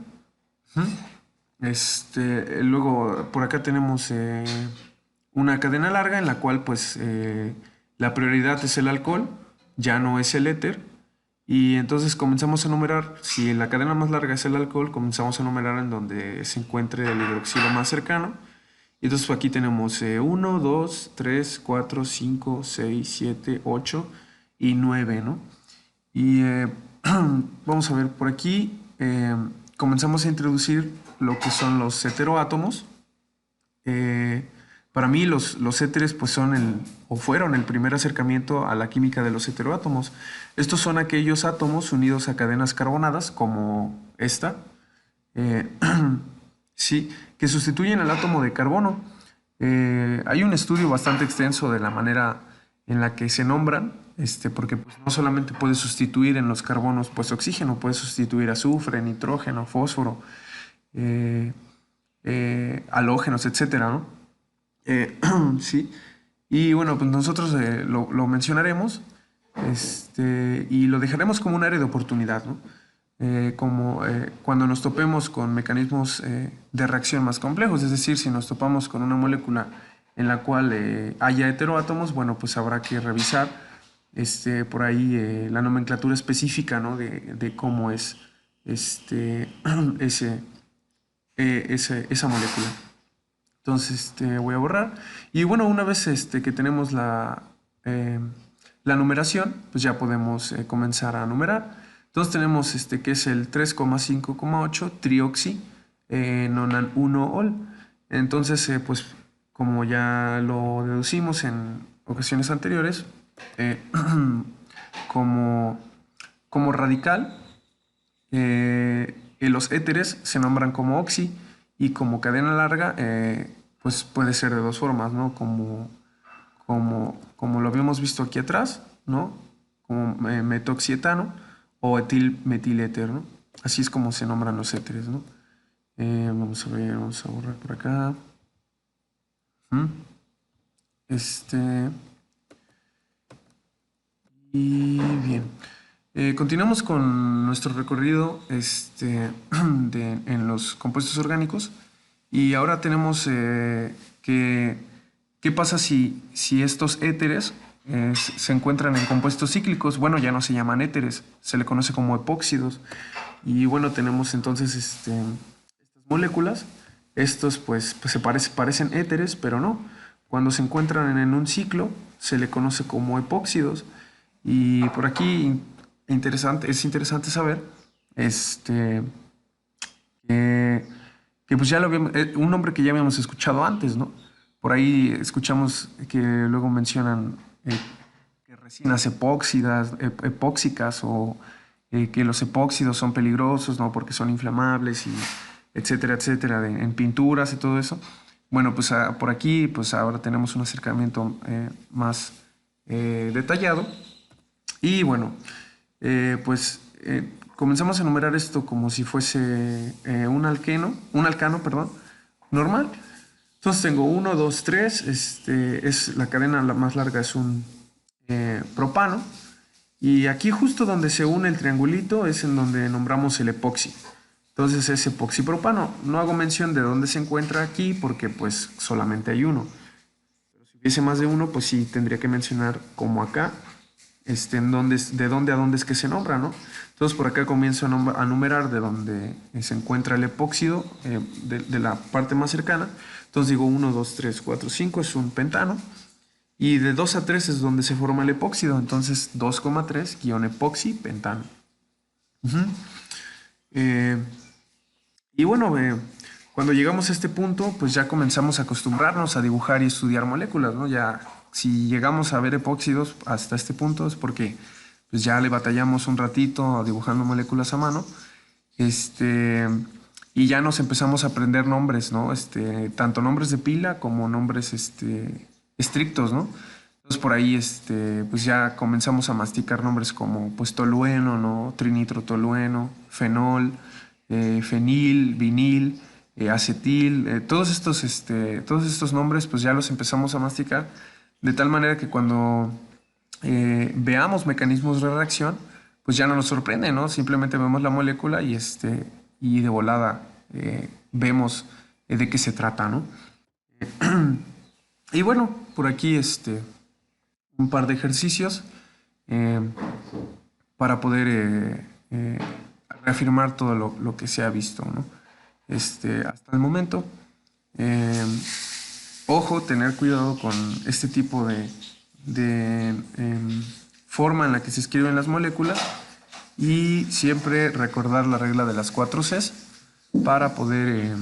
Luego por acá tenemos una cadena larga en la cual pues la prioridad es el alcohol, ya no es el éter. Y entonces comenzamos a numerar, si la cadena más larga es el alcohol, comenzamos a numerar en donde se encuentre el hidroxilo más cercano. Y entonces aquí tenemos 1, 2, 3, 4, 5, 6, 7, 8 y 9, ¿no? Y vamos a ver por aquí, comenzamos a introducir lo que son los heteroátomos. Para mí los éteres pues fueron el primer acercamiento a la química de los heteroátomos. Estos son aquellos átomos unidos a cadenas carbonadas como esta, sí, que sustituyen al átomo de carbono. Hay un estudio bastante extenso de la manera en la que se nombran, porque pues, no solamente puede sustituir en los carbonos pues oxígeno, puede sustituir azufre, nitrógeno, fósforo, halógenos, etcétera, ¿no? Sí. Y bueno, pues nosotros lo mencionaremos y lo dejaremos como un área de oportunidad, ¿no? Como cuando nos topemos con mecanismos de reacción más complejos, es decir, si nos topamos con una molécula en la cual haya heteroátomos, bueno, pues habrá que revisar por ahí la nomenclatura específica, ¿no? de cómo es esa molécula. Entonces voy a borrar. Y bueno, una vez que tenemos la numeración, pues ya podemos comenzar a numerar. Entonces tenemos que es el 3,5,8 trioxi nonan 1-ol. Entonces, pues como ya lo deducimos en ocasiones anteriores, como, como radical, los éteres se nombran como oxi y como cadena larga, pues puede ser de dos formas, ¿no? Como lo habíamos visto aquí atrás, ¿no? Como metoxietano o etilmetiléter, ¿no? Así es como se nombran los éteres, ¿no? Vamos a ver, vamos a borrar por acá. Y bien. Continuamos con nuestro recorrido en los compuestos orgánicos. Y ahora tenemos ¿qué pasa si estos éteres se encuentran en compuestos cíclicos? Bueno, ya no se llaman éteres, se le conoce como epóxidos. Y bueno, tenemos entonces estas moléculas. Estos pues parecen éteres, pero no. Cuando se encuentran en un ciclo, se le conoce como epóxidos. Y por aquí es interesante saber que, que pues ya lo habíamos, un nombre que ya habíamos escuchado antes, ¿no? Por ahí escuchamos que luego mencionan que resinas epóxicas o que los epóxidos son peligrosos, ¿no? Porque son inflamables y etcétera, etcétera, en pinturas y todo eso. Bueno, pues por aquí pues ahora tenemos un acercamiento más detallado. Y bueno, comenzamos a enumerar esto como si fuese un alcano, perdón, normal. Entonces tengo 1, 2, 3, es la cadena más larga es un propano. Y aquí justo donde se une el triangulito es en donde nombramos el epoxi. Entonces es epoxipropano. No hago mención de dónde se encuentra aquí porque pues solamente hay uno. Pero si hubiese más de uno, pues sí tendría que mencionar como acá, de dónde a dónde es que se nombra, ¿no? Entonces por acá comienzo a numerar de dónde se encuentra el epóxido, de la parte más cercana. Entonces digo 1, 2, 3, 4, 5 es un pentano. Y de 2 a 3 es donde se forma el epóxido. Entonces 2,3 guión epoxi pentano. Uh-huh. eh, y bueno, cuando llegamos a este punto, pues ya comenzamos a acostumbrarnos a dibujar y estudiar moléculas, ¿no? Ya si llegamos a ver epóxidos hasta este punto es porque pues ya le batallamos un ratito dibujando moléculas a mano. Y ya nos empezamos a aprender nombres, ¿no? Tanto nombres de pila como nombres estrictos, ¿no? Entonces por ahí pues ya comenzamos a masticar nombres como pues tolueno, ¿no? Trinitrotolueno, fenol, fenil, vinil, acetil, todos estos nombres pues ya los empezamos a masticar de tal manera que cuando veamos mecanismos de reacción, pues ya no nos sorprende, ¿no? Simplemente vemos la molécula y de volada vemos de qué se trata, ¿no? Y bueno, por aquí un par de ejercicios eh, para poder reafirmar todo lo que se ha visto, ¿no? Hasta el momento. Eh, Ojo, tener cuidado con este tipo de forma en la que se escriben las moléculas y siempre recordar la regla de las 4 Cs para poder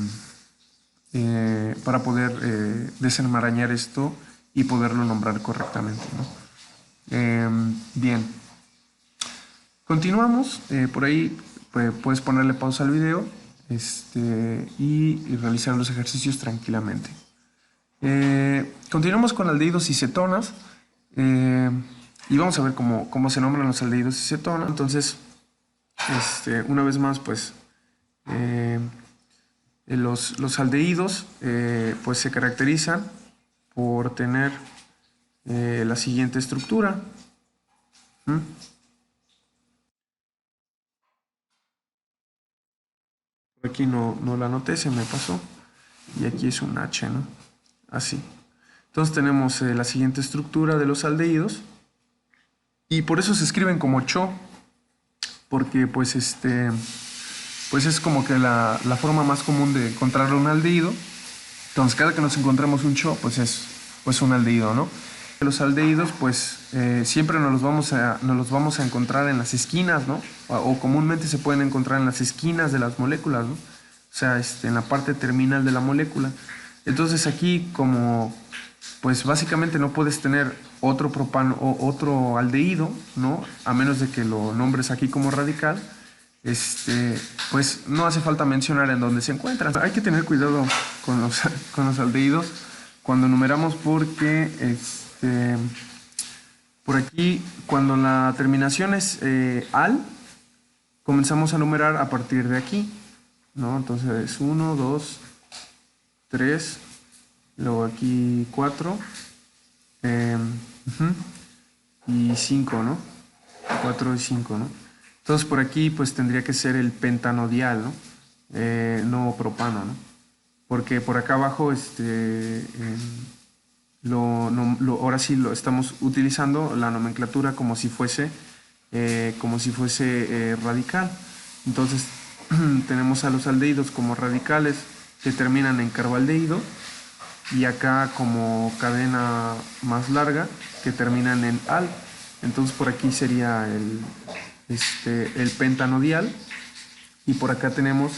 desenmarañar esto y poderlo nombrar correctamente, ¿no? Bien, continuamos. Por ahí puedes ponerle pausa al video y realizar los ejercicios tranquilamente. Continuamos con aldehídos y cetonas y vamos a ver cómo se nombran los aldehídos y cetonas. Entonces, una vez más, pues los aldehídos pues se caracterizan por tener la siguiente estructura. ¿Mm? Por aquí no la anoté, se me pasó. Y aquí es un H, ¿no? Así. Entonces tenemos la siguiente estructura de los aldehídos. Y por eso se escriben como CHO, porque pues pues es como que la forma más común de encontrar un aldehído. Entonces cada que nos encontramos un CHO, pues es pues un aldehído, ¿no? Los aldehídos pues siempre nos los vamos a encontrar en las esquinas, ¿no? O comúnmente se pueden encontrar en las esquinas de las moléculas, ¿no? O sea, en la parte terminal de la molécula. Entonces aquí como pues básicamente no puedes tener otro propano o otro aldehído, ¿no? A menos de que lo nombres aquí como radical, pues no hace falta mencionar en dónde se encuentran. Hay que tener cuidado con los aldehídos cuando numeramos porque por aquí cuando la terminación es al, comenzamos a numerar a partir de aquí, ¿no? Entonces 1, 2, 3, luego aquí 4 y 5, ¿no? 4 y 5, ¿no? Entonces por aquí pues tendría que ser el pentanodial, ¿no? No propano, ¿no? porque por acá abajo ahora sí lo estamos utilizando la nomenclatura como si fuese radical. Entonces tenemos a los aldehídos como radicales que terminan en carbaldehído, y acá como cadena más larga que terminan en al. Entonces por aquí sería el pentanodial, y por acá tenemos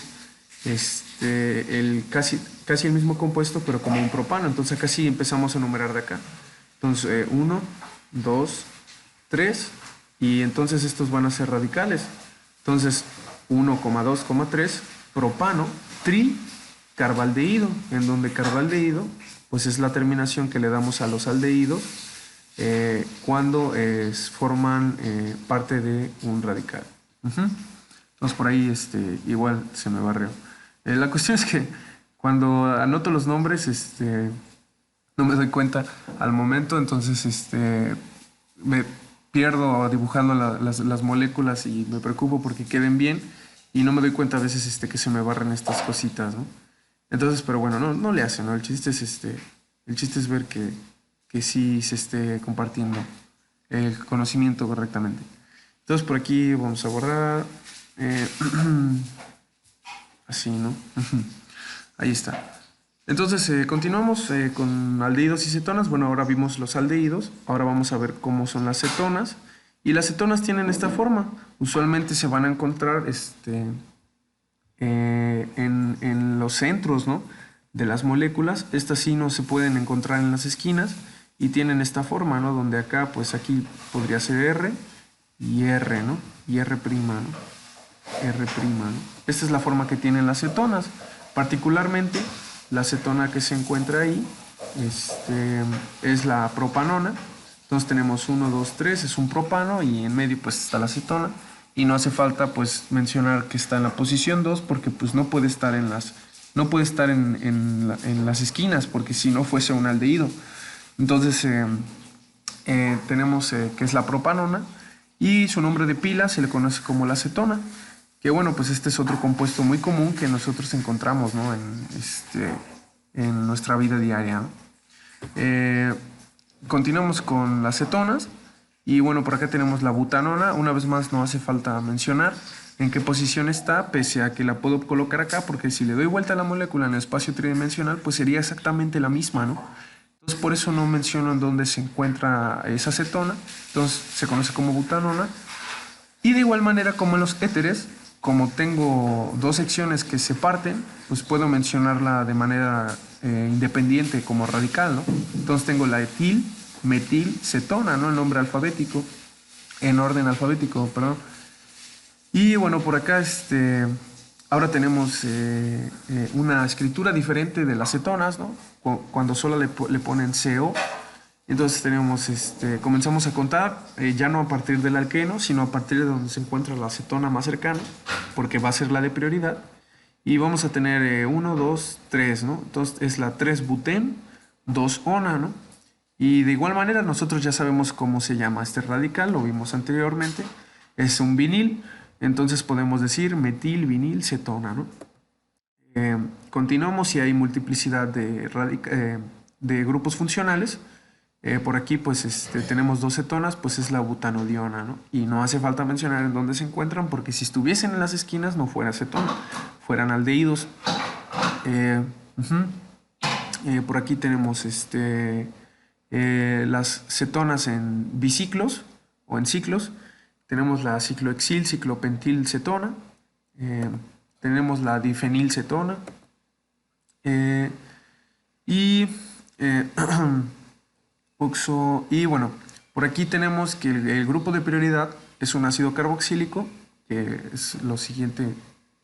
casi el mismo compuesto, pero como un propano. Entonces acá sí empezamos a numerar de acá. Entonces 1, 2, 3, y entonces estos van a ser radicales. Entonces 1, 2, 3, propano, tricarbaldehído, en donde carbaldehído pues es la terminación que le damos a los aldehídos cuando forman parte de un radical. Entonces por ahí igual se me barrió. La cuestión es que cuando anoto los nombres no me doy cuenta al momento, entonces me pierdo dibujando las moléculas y me preocupo porque queden bien, y no me doy cuenta a veces que se me barren estas cositas, ¿no? Entonces, pero bueno, no le hace, ¿no? El chiste es ver que sí se esté compartiendo el conocimiento correctamente. Entonces por aquí vamos a borrar así, ¿no? Ahí está. Entonces continuamos con aldehídos y cetonas. Bueno, ahora vimos los aldehídos, ahora vamos a ver cómo son las cetonas. Y las cetonas tienen esta forma. Usualmente se van a encontrar en los centros, ¿no?, de las moléculas. Estas sí no se pueden encontrar en las esquinas y tienen esta forma, ¿no?, donde acá, pues aquí podría ser R y R, ¿no? Y R', ¿no? R', ¿no? Esta es la forma que tienen las cetonas. Particularmente, la cetona que se encuentra ahí es la propanona. Entonces tenemos 1, 2, 3, es un propano, y en medio pues está la cetona. Y no hace falta pues mencionar que está en la posición 2, porque pues no puede estar en las esquinas, porque si no fuese un aldehído. Entonces tenemos que es la propanona, y su nombre de pila se le conoce como la cetona, que bueno, pues este es otro compuesto muy común que nosotros encontramos, ¿no?, en nuestra vida diaria, ¿no? Continuamos con las cetonas. Y bueno, por acá tenemos la butanona. Una vez más, no hace falta mencionar en qué posición está, pese a que la puedo colocar acá, porque si le doy vuelta a la molécula en el espacio tridimensional, pues sería exactamente la misma, ¿no? Entonces por eso no menciono en dónde se encuentra esa cetona. Entonces se conoce como butanona. Y de igual manera, como en los éteres, como tengo dos secciones que se parten, pues puedo mencionarla de manera independiente como radical, ¿no? Entonces tengo la etil, metil, cetona, ¿no?, el nombre alfabético, en orden alfabético, perdón. Y bueno, por acá ahora tenemos una escritura diferente de las cetonas, ¿no? Cuando solo le ponen CO. Entonces comenzamos a contar, ya no a partir del alqueno, sino a partir de donde se encuentra la cetona más cercana, porque va a ser la de prioridad. Y vamos a tener 1, 2, 3, ¿no? Entonces es la 3-butén, 2-ona, ¿no? Y de igual manera nosotros ya sabemos cómo se llama este radical, lo vimos anteriormente, es un vinil. Entonces podemos decir metil, vinil, cetona, ¿no? Continuamos y hay multiplicidad de grupos funcionales. Por aquí pues tenemos dos cetonas, pues es la butanodiona, ¿no? Y no hace falta mencionar en dónde se encuentran, porque si estuviesen en las esquinas no fuera cetona, fueran aldehídos. Por aquí tenemos las cetonas en biciclos o en ciclos. Tenemos la ciclohexil, ciclopentil cetona. Tenemos la difenil cetona. Y bueno, por aquí tenemos que el grupo de prioridad es un ácido carboxílico, que es lo siguiente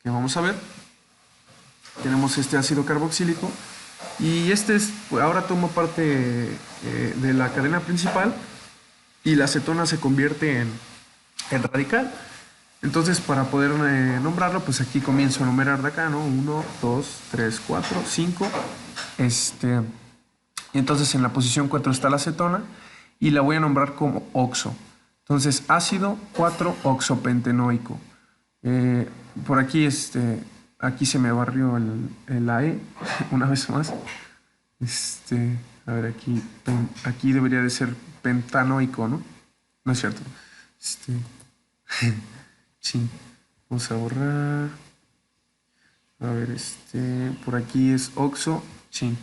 que vamos a ver. Tenemos este ácido carboxílico, y ahora toma parte de la cadena principal, y la cetona se convierte en radical. Entonces, para poder nombrarlo, pues aquí comienzo a numerar de acá, ¿no? 1, 2, 3, 4, 5. Entonces, en la posición 4 está la cetona, y la voy a nombrar como oxo. Entonces, ácido 4-oxopentenoico. Por aquí aquí se me barrió la E una vez más. A ver, aquí debería de ser pentanoico, ¿no? No es cierto. Este, sí, vamos a borrar. A ver, por aquí es oxo, sí.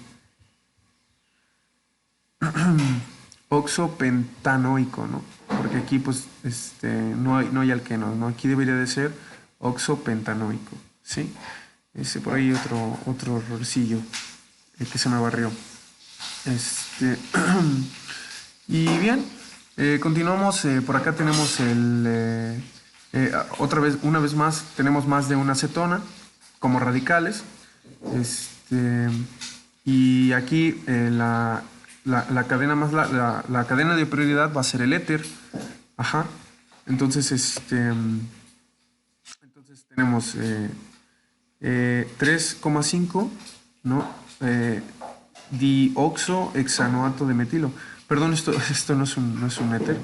Oxopentanoico, ¿no? Porque aquí, pues, no hay alquenos, ¿no? Aquí debería de ser oxopentanoico, ¿sí? Por ahí otro errorcillo que se me barrió. Y bien, continuamos. Por acá tenemos una vez más, tenemos más de una acetona como radicales. Este, y aquí la cadena la cadena de prioridad va a ser el éter. Ajá. Entonces, tenemos 3,5, ¿no? Dioxohexanoato de metilo. Perdón, esto no es un éter.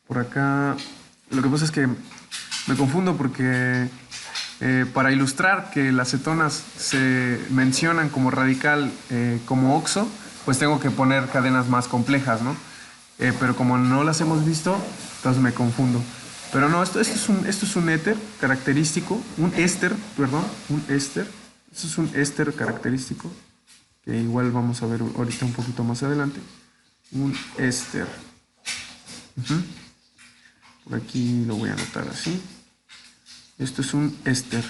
Por acá, lo que pasa es que me confundo porque para ilustrar que las cetonas se mencionan como radical como oxo, pues tengo que poner cadenas más complejas, ¿no? Pero como no las hemos visto, entonces me confundo. Pero no, esto es un éter característico, un éster, perdón, un éster. Esto es un éster característico, que igual vamos a ver ahorita un poquito más adelante. Un éster. Por aquí lo voy a anotar así. Esto es un éster.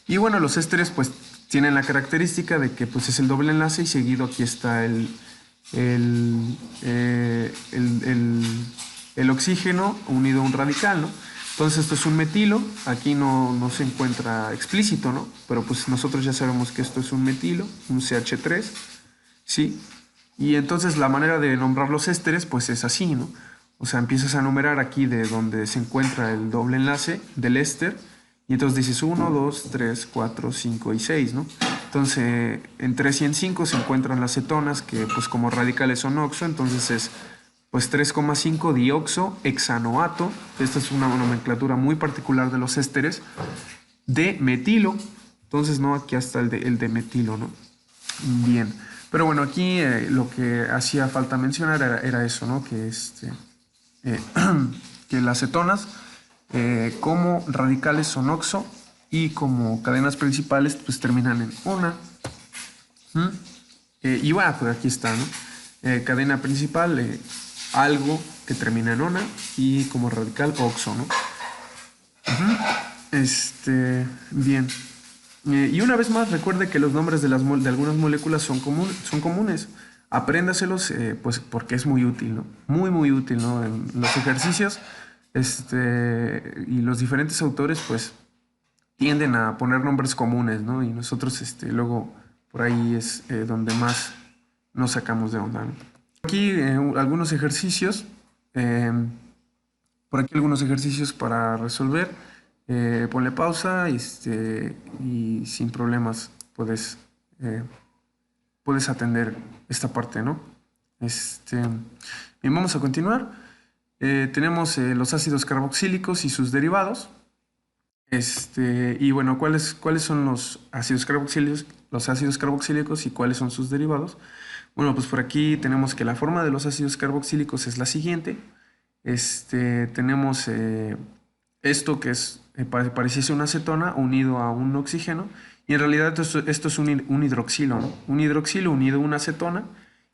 Y bueno, los ésteres pues tienen la característica de que pues es el doble enlace y seguido aquí está el, el oxígeno unido a un radical, ¿no? Entonces esto es un metilo, aquí no se encuentra explícito, ¿no? Pero pues nosotros ya sabemos que esto es un metilo, un CH3, ¿sí? Y entonces la manera de nombrar los ésteres pues es así, ¿no? O sea, empiezas a numerar aquí de donde se encuentra el doble enlace del éster y entonces dices 1, 2, 3, 4, 5 y 6, ¿no? Entonces en 3 y en 5 se encuentran las cetonas que pues como radicales son oxo, entonces es pues 3,5 dioxohexanoato. Esta es una nomenclatura muy particular de los ésteres de metilo. Entonces, ¿no? Aquí hasta el de metilo, ¿no? Bien. Pero bueno, aquí lo que hacía falta mencionar era eso, ¿no? Eh, que las cetonas como radicales son oxo y como cadenas principales pues terminan en una. Y bueno, pues aquí está, ¿no? Cadena principal, algo que termina en ona y como radical oxo, ¿no? Bien. Y una vez más, recuerde que los nombres de algunas moléculas son comunes. Apréndaselos, pues porque es muy útil, ¿no? Muy, muy útil, ¿no? En los ejercicios, y los diferentes autores, pues, tienden a poner nombres comunes, ¿no? Y nosotros, luego, por ahí es donde más nos sacamos de onda, ¿no? Aquí algunos ejercicios. Por aquí algunos ejercicios para resolver. Ponle pausa y sin problemas eh, puedes atender esta parte, ¿no? Bien, vamos a continuar. Tenemos los ácidos carboxílicos y sus derivados. Y bueno, ¿cuáles son los ácidos carboxílicos? Los ácidos carboxílicos y cuáles son sus derivados. Bueno, pues por aquí tenemos que la forma de los ácidos carboxílicos es la siguiente. Tenemos esto que pareciese una acetona unido a un oxígeno y en realidad esto es un hidroxilo, ¿no? Un hidroxilo unido a una acetona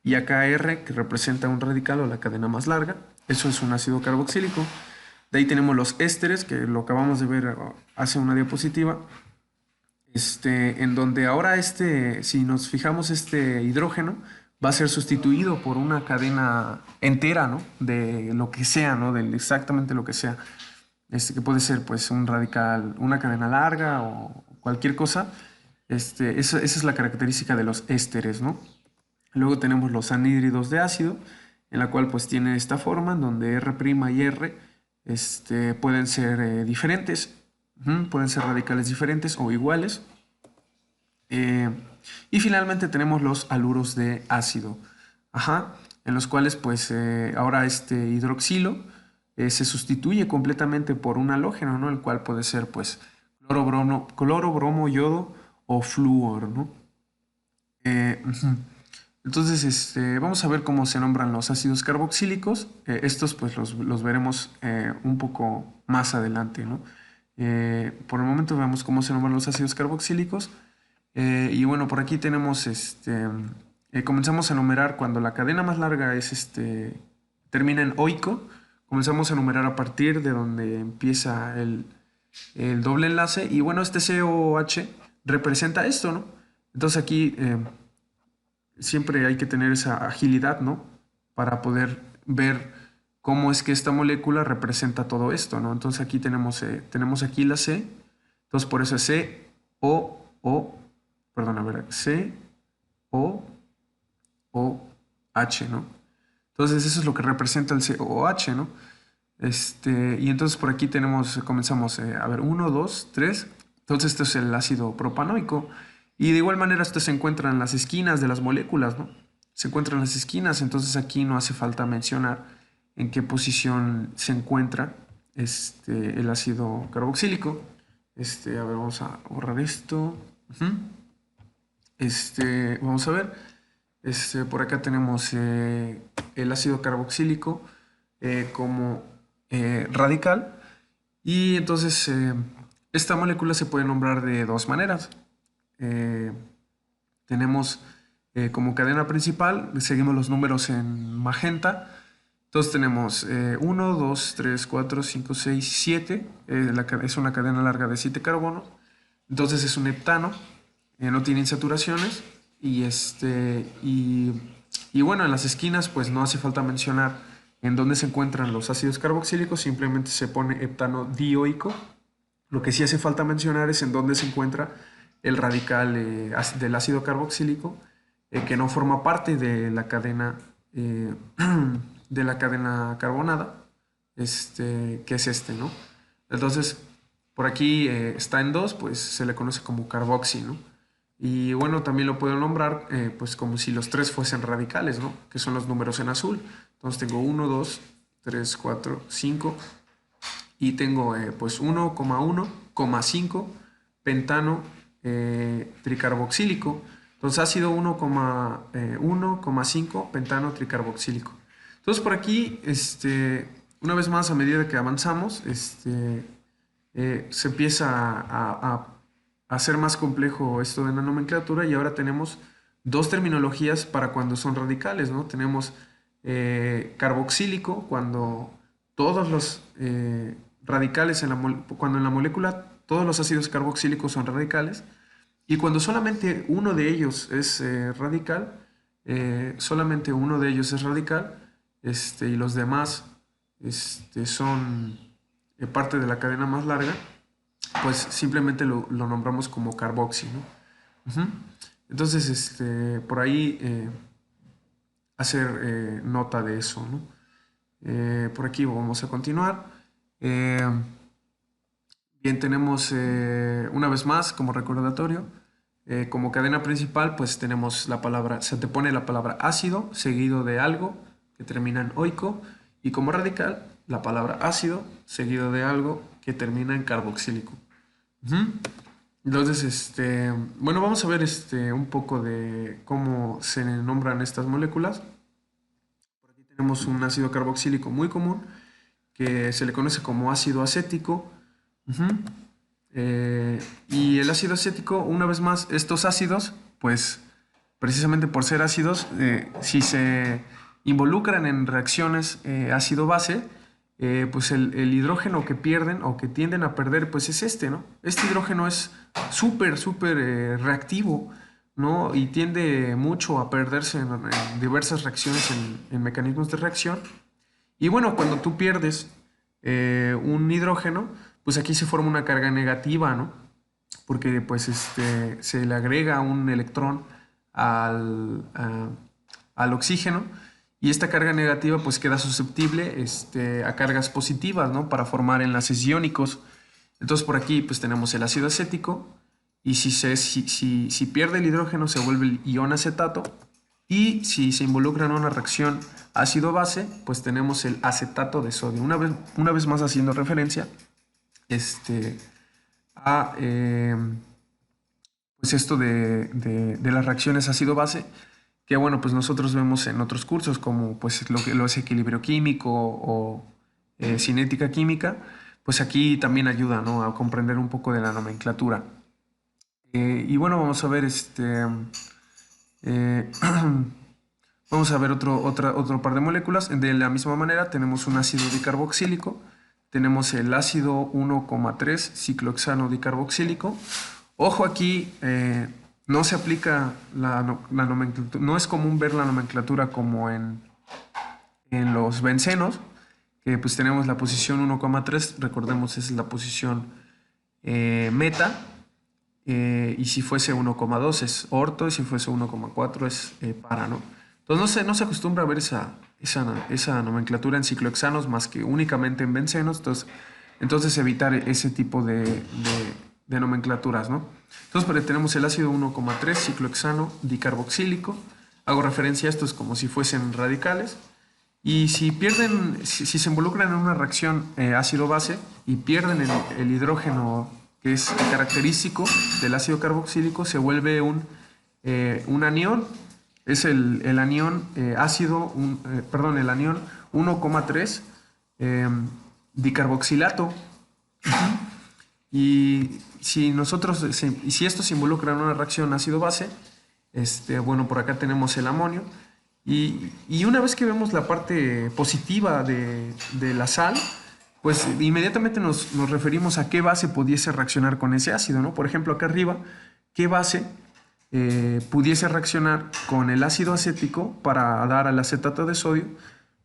y acá R que representa un radical o la cadena más larga. Eso es un ácido carboxílico. De ahí tenemos los ésteres que lo acabamos de ver hace una diapositiva. En donde ahora si nos fijamos, este hidrógeno va a ser sustituido por una cadena entera, ¿no? De lo que sea, ¿no? De exactamente lo que sea. Que puede ser, pues, un radical, una cadena larga o cualquier cosa. Esa es la característica de los ésteres, ¿no? Luego tenemos los anhídridos de ácido, en la cual, pues, tiene esta forma, en donde R' y R pueden ser diferentes. Pueden ser radicales diferentes o iguales. Y finalmente tenemos los haluros de ácido, en los cuales pues ahora este hidroxilo se sustituye completamente por un halógeno, ¿no? El cual puede ser pues cloro, bromo, yodo o flúor, ¿no? Ujú. Entonces, vamos a ver cómo se nombran los ácidos carboxílicos. Estos pues los veremos un poco más adelante, ¿no? Por el momento veamos cómo se nombran los ácidos carboxílicos. Y bueno, por aquí tenemos, comenzamos a numerar cuando la cadena más larga es, termina en oico. Comenzamos a numerar a partir de donde empieza el doble enlace. Y bueno, este COH representa esto, ¿no? Entonces aquí siempre hay que tener esa agilidad, ¿no? Para poder ver cómo es que esta molécula representa todo esto, ¿no? Entonces aquí tenemos aquí la C, entonces por eso es perdón, a ver, COOH, ¿no? Entonces eso es lo que representa el COOH, ¿no? Y entonces por aquí comenzamos, a ver, 1, 2, 3. Entonces este es el ácido propanoico. Y de igual manera esto se encuentra en las esquinas de las moléculas, ¿no? Se encuentra en las esquinas, entonces aquí no hace falta mencionar en qué posición se encuentra el ácido carboxílico. A ver, vamos a borrar esto. Vamos a ver. Por acá tenemos el ácido carboxílico como radical. Y entonces esta molécula se puede nombrar de dos maneras. Tenemos como cadena principal, seguimos los números en magenta. Entonces tenemos 1, 2, 3, 4, 5, 6, 7. Es una cadena larga de 7 carbonos. Entonces es un heptano, no tiene insaturaciones. Y bueno, en las esquinas pues no hace falta mencionar en dónde se encuentran los ácidos carboxílicos, simplemente se pone heptano dioico. Lo que sí hace falta mencionar es en dónde se encuentra el radical del ácido carboxílico, que no forma parte de la cadena, de la cadena carbonada, que es ¿no? Entonces, por aquí está en 2, pues se le conoce como carboxi, ¿no? Y bueno, también lo puedo nombrar pues como si los 3 fuesen radicales, ¿no? Que son los números en azul. Entonces tengo 1, 2, 3, 4, 5 y tengo pues 1,5 pentano tricarboxílico. Entonces ácido 1,5 pentano tricarboxílico. Entonces por aquí, una vez más a medida que avanzamos, se empieza a hacer más complejo esto de la nomenclatura y ahora tenemos dos terminologías para cuando son radicales, ¿no? Tenemos carboxílico cuando todos los radicales, cuando en la molécula todos los ácidos carboxílicos son radicales y cuando solamente uno de ellos es radical, solamente uno de ellos es radical y los demás son parte de la cadena más larga, pues simplemente lo nombramos como carboxi, ¿no? Entonces, por ahí hacer nota de eso, ¿no? Por aquí vamos a continuar. Bien, tenemos una vez más como recordatorio, como cadena principal, pues tenemos la palabra, se te pone la palabra ácido seguido de algo que termina en oico, y como radical, la palabra ácido seguido de algo que termina en carboxílico. Entonces, bueno, vamos a ver un poco de cómo se nombran estas moléculas. Por aquí tenemos un ácido carboxílico muy común que se le conoce como ácido acético. Y el ácido acético, una vez más, estos ácidos, pues precisamente por ser ácidos, si se involucran en reacciones ácido-base, pues el hidrógeno que pierden o que tienden a perder, pues es ¿no? Este hidrógeno es súper reactivo, ¿no? Y tiende mucho a perderse en diversas reacciones, en mecanismos de reacción. Y bueno, cuando tú pierdes un hidrógeno, pues aquí se forma una carga negativa, ¿no? Porque pues se le agrega un electrón al oxígeno y esta carga negativa pues queda susceptible a cargas positivas, ¿no? Para formar enlaces iónicos. Entonces por aquí pues tenemos el ácido acético y si pierde el hidrógeno se vuelve el ion acetato, y si se involucra en una reacción ácido base, pues tenemos el acetato de sodio. Una vez más haciendo referencia a pues esto de las reacciones ácido-base, que bueno, pues nosotros vemos en otros cursos como pues lo es equilibrio químico o cinética química, pues aquí también ayuda, ¿no?, a comprender un poco de la nomenclatura. Y bueno, vamos a ver eh, vamos a ver otro par de moléculas. De la misma manera tenemos un ácido dicarboxílico, tenemos el ácido 1,3 ciclohexano dicarboxílico. Ojo aquí, no se aplica la nomenclatura, no es común ver la nomenclatura como en los bencenos, que pues tenemos la posición 1,3, recordemos es la posición meta, y si fuese 1,2 es orto, y si fuese 1,4 es para, ¿no? Entonces no se acostumbra a ver esa nomenclatura en ciclohexanos más que únicamente en bencenos, entonces evitar ese tipo de nomenclaturas, ¿no? Entonces tenemos el ácido 1,3 ciclohexano dicarboxílico. Hago referencia a estos como si fuesen radicales. Y si se involucran en una reacción ácido-base y pierden el hidrógeno que es característico del ácido carboxílico, se vuelve un anión. Es el anión ácido, el anión 1,3 dicarboxilato. Y si estos se involucran en una reacción ácido-base, bueno, por acá tenemos el amonio. Y una vez que vemos la parte positiva de la sal, pues inmediatamente nos referimos a qué base pudiese reaccionar con ese ácido, ¿no? Por ejemplo, acá arriba, ¿qué base pudiese reaccionar con el ácido acético para dar al acetato de sodio?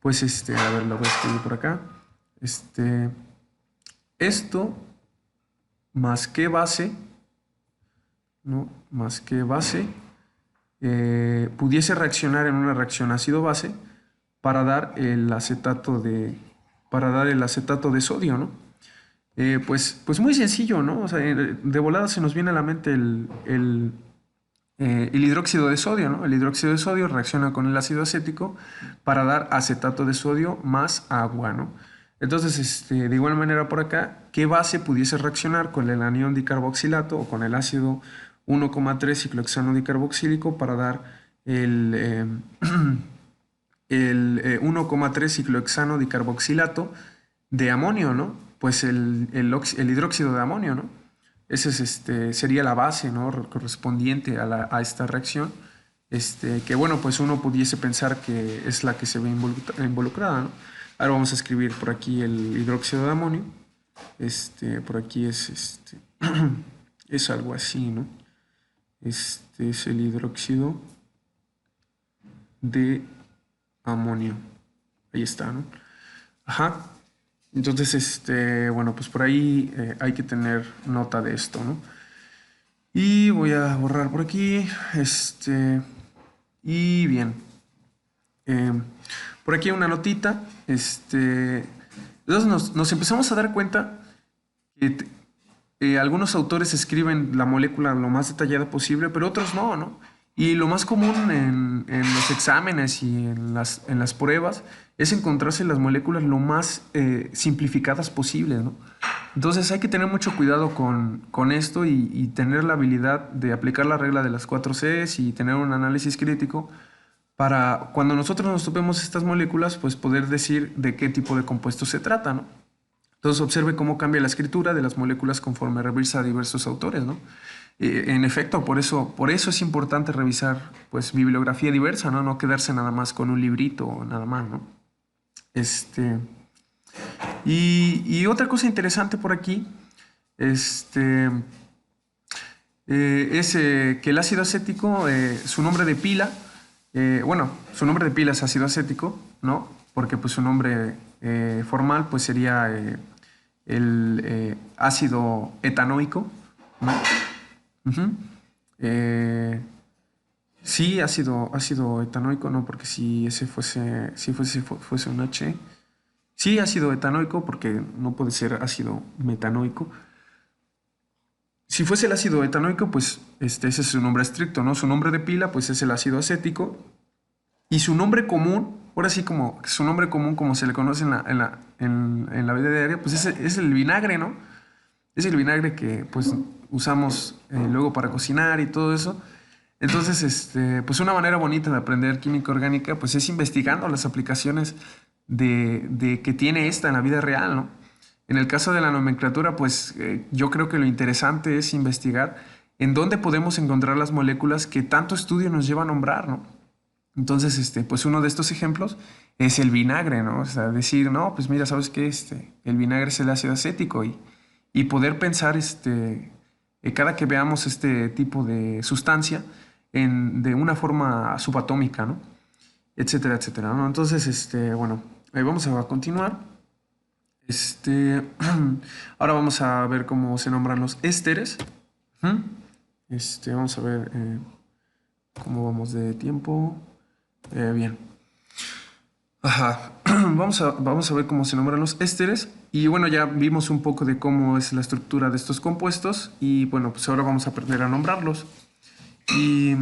Pues a ver, lo voy a escribir por acá. Esto más qué base, ¿no? Más qué base pudiese reaccionar en una reacción ácido-base para dar el acetato de sodio, ¿no? Pues muy sencillo, ¿no? O sea, de volada se nos viene a la mente el hidróxido de sodio, ¿no? El hidróxido de sodio reacciona con el ácido acético para dar acetato de sodio más agua, ¿no? Entonces, de igual manera por acá, ¿qué base pudiese reaccionar con el anión dicarboxilato o con el ácido 1,3 ciclohexano dicarboxílico para dar el 1,3 ciclohexano dicarboxilato de amonio, ¿no? Pues el hidróxido de amonio, ¿no? Ese sería la base, ¿no?, correspondiente a esta reacción, que bueno, pues uno pudiese pensar que es la que se ve involucrada, ¿no? Ahora vamos a escribir por aquí el hidróxido de amonio. Por aquí es es algo así, ¿no? Este es el hidróxido de amonio. Ahí está, ¿no? Ajá. Entonces, bueno, pues por ahí hay que tener nota de esto, ¿no? Y voy a borrar por aquí, y bien. Por aquí una notita, entonces nos empezamos a dar cuenta que algunos autores escriben la molécula lo más detallada posible, pero otros no, ¿no? Y lo más común en los exámenes y en las pruebas es encontrarse las moléculas lo más simplificadas posibles, ¿no? Entonces hay que tener mucho cuidado con esto y tener la habilidad de aplicar la regla de las 4 Cs y tener un análisis crítico para cuando nosotros nos topemos estas moléculas, pues poder decir de qué tipo de compuesto se trata, ¿no? Entonces observe cómo cambia la escritura de las moléculas conforme revisa a diversos autores, ¿no? En efecto, por eso es importante revisar pues bibliografía diversa, ¿no? No quedarse nada más con un librito o nada más, ¿no? Y otra cosa interesante por aquí, es que el ácido acético, su nombre de pila, bueno, su nombre de pila es ácido acético, ¿no? Porque pues su nombre formal pues sería el ácido etanoico, ¿no? Sí, ácido etanoico, no, porque si fuese un H. Sí, ácido etanoico, porque no puede ser ácido metanoico. Si fuese el ácido etanoico, pues ese es su nombre estricto, ¿no? Su nombre de pila, pues es el ácido acético. Y su nombre común, ahora sí como su nombre común, como se le conoce en la vida diaria, pues es el vinagre, ¿no? Es el vinagre que pues usamos luego para cocinar y todo eso. Entonces, pues una manera bonita de aprender química orgánica, pues es investigando las aplicaciones de que tiene esta en la vida real, ¿no? En el caso de la nomenclatura, pues yo creo que lo interesante es investigar en dónde podemos encontrar las moléculas que tanto estudio nos lleva a nombrar, ¿no? Entonces, pues uno de estos ejemplos es el vinagre, ¿no? O sea, decir, no, pues mira, ¿sabes qué? El vinagre es el ácido acético y poder pensar, cada que veamos este tipo de sustancia de una forma subatómica, ¿no? Etcétera, etcétera, ¿no? Entonces, bueno, ahí vamos a continuar. Ahora vamos a ver cómo se nombran los ésteres. Ujú. Vamos a ver cómo vamos de tiempo. Bien. Ajá. Vamos a ver cómo se nombran los ésteres. Y bueno, ya vimos un poco de cómo es la estructura de estos compuestos. Y bueno, pues ahora vamos a aprender a nombrarlos. Y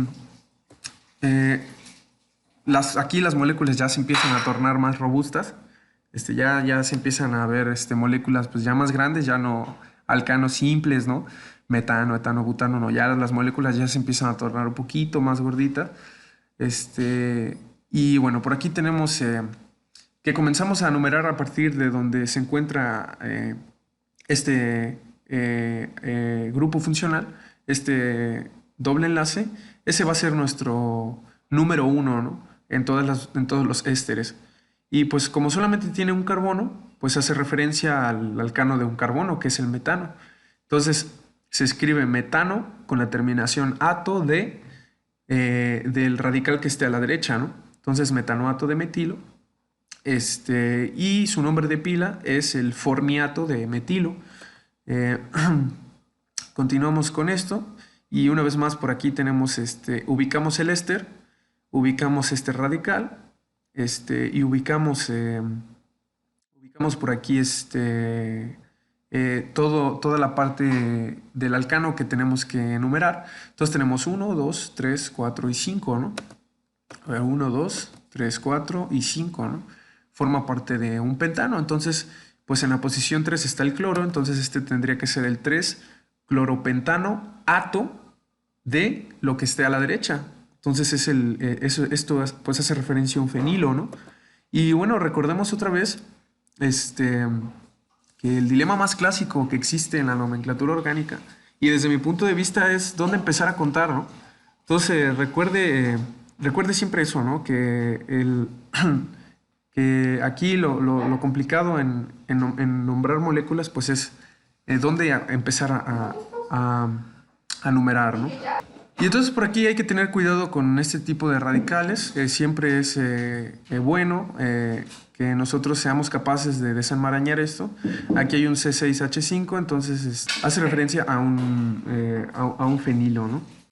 aquí las moléculas ya se empiezan a tornar más robustas. Ya se empiezan a ver moléculas pues ya más grandes, ya no alcanos simples, ¿no? Metano, etano, butano, no. Ya las moléculas ya se empiezan a tornar un poquito más gorditas. Y bueno, por aquí tenemos que comenzamos a numerar a partir de donde se encuentra grupo funcional, este doble enlace. Ese va a ser nuestro número 1, ¿no? En todos los ésteres. Y pues como solamente tiene un carbono, pues hace referencia al alcano de un carbono, que es el metano. Entonces se escribe metano con la terminación ato del radical que esté a la derecha, ¿no? Entonces metanoato de metilo. Y su nombre de pila es el formiato de metilo. Continuamos con esto. Y una vez más por aquí tenemos, ubicamos el éster, ubicamos este radical, y ubicamos por aquí toda la parte del alcano que tenemos que enumerar. Entonces tenemos 1, 2, 3, 4 y 5, ¿no? A ver, 1, 2, 3, 4 y 5, ¿no? Forma parte de un pentano. Entonces, pues en la posición 3 está el cloro. Entonces tendría que ser el 3 cloropentano ato de lo que esté a la derecha. Entonces esto pues hace referencia a un fenilo, ¿no? Y bueno, recordemos otra vez que el dilema más clásico que existe en la nomenclatura orgánica, y desde mi punto de vista, es dónde empezar a contar, ¿no? Entonces recuerde siempre eso, ¿no? Que aquí lo complicado en nombrar moléculas, pues es dónde empezar a numerar, ¿no? Y entonces por aquí hay que tener cuidado con este tipo de radicales. Siempre es bueno que nosotros seamos capaces de desenmarañar esto. Aquí hay un C6H5, entonces hace referencia a un fenilo, ¿no?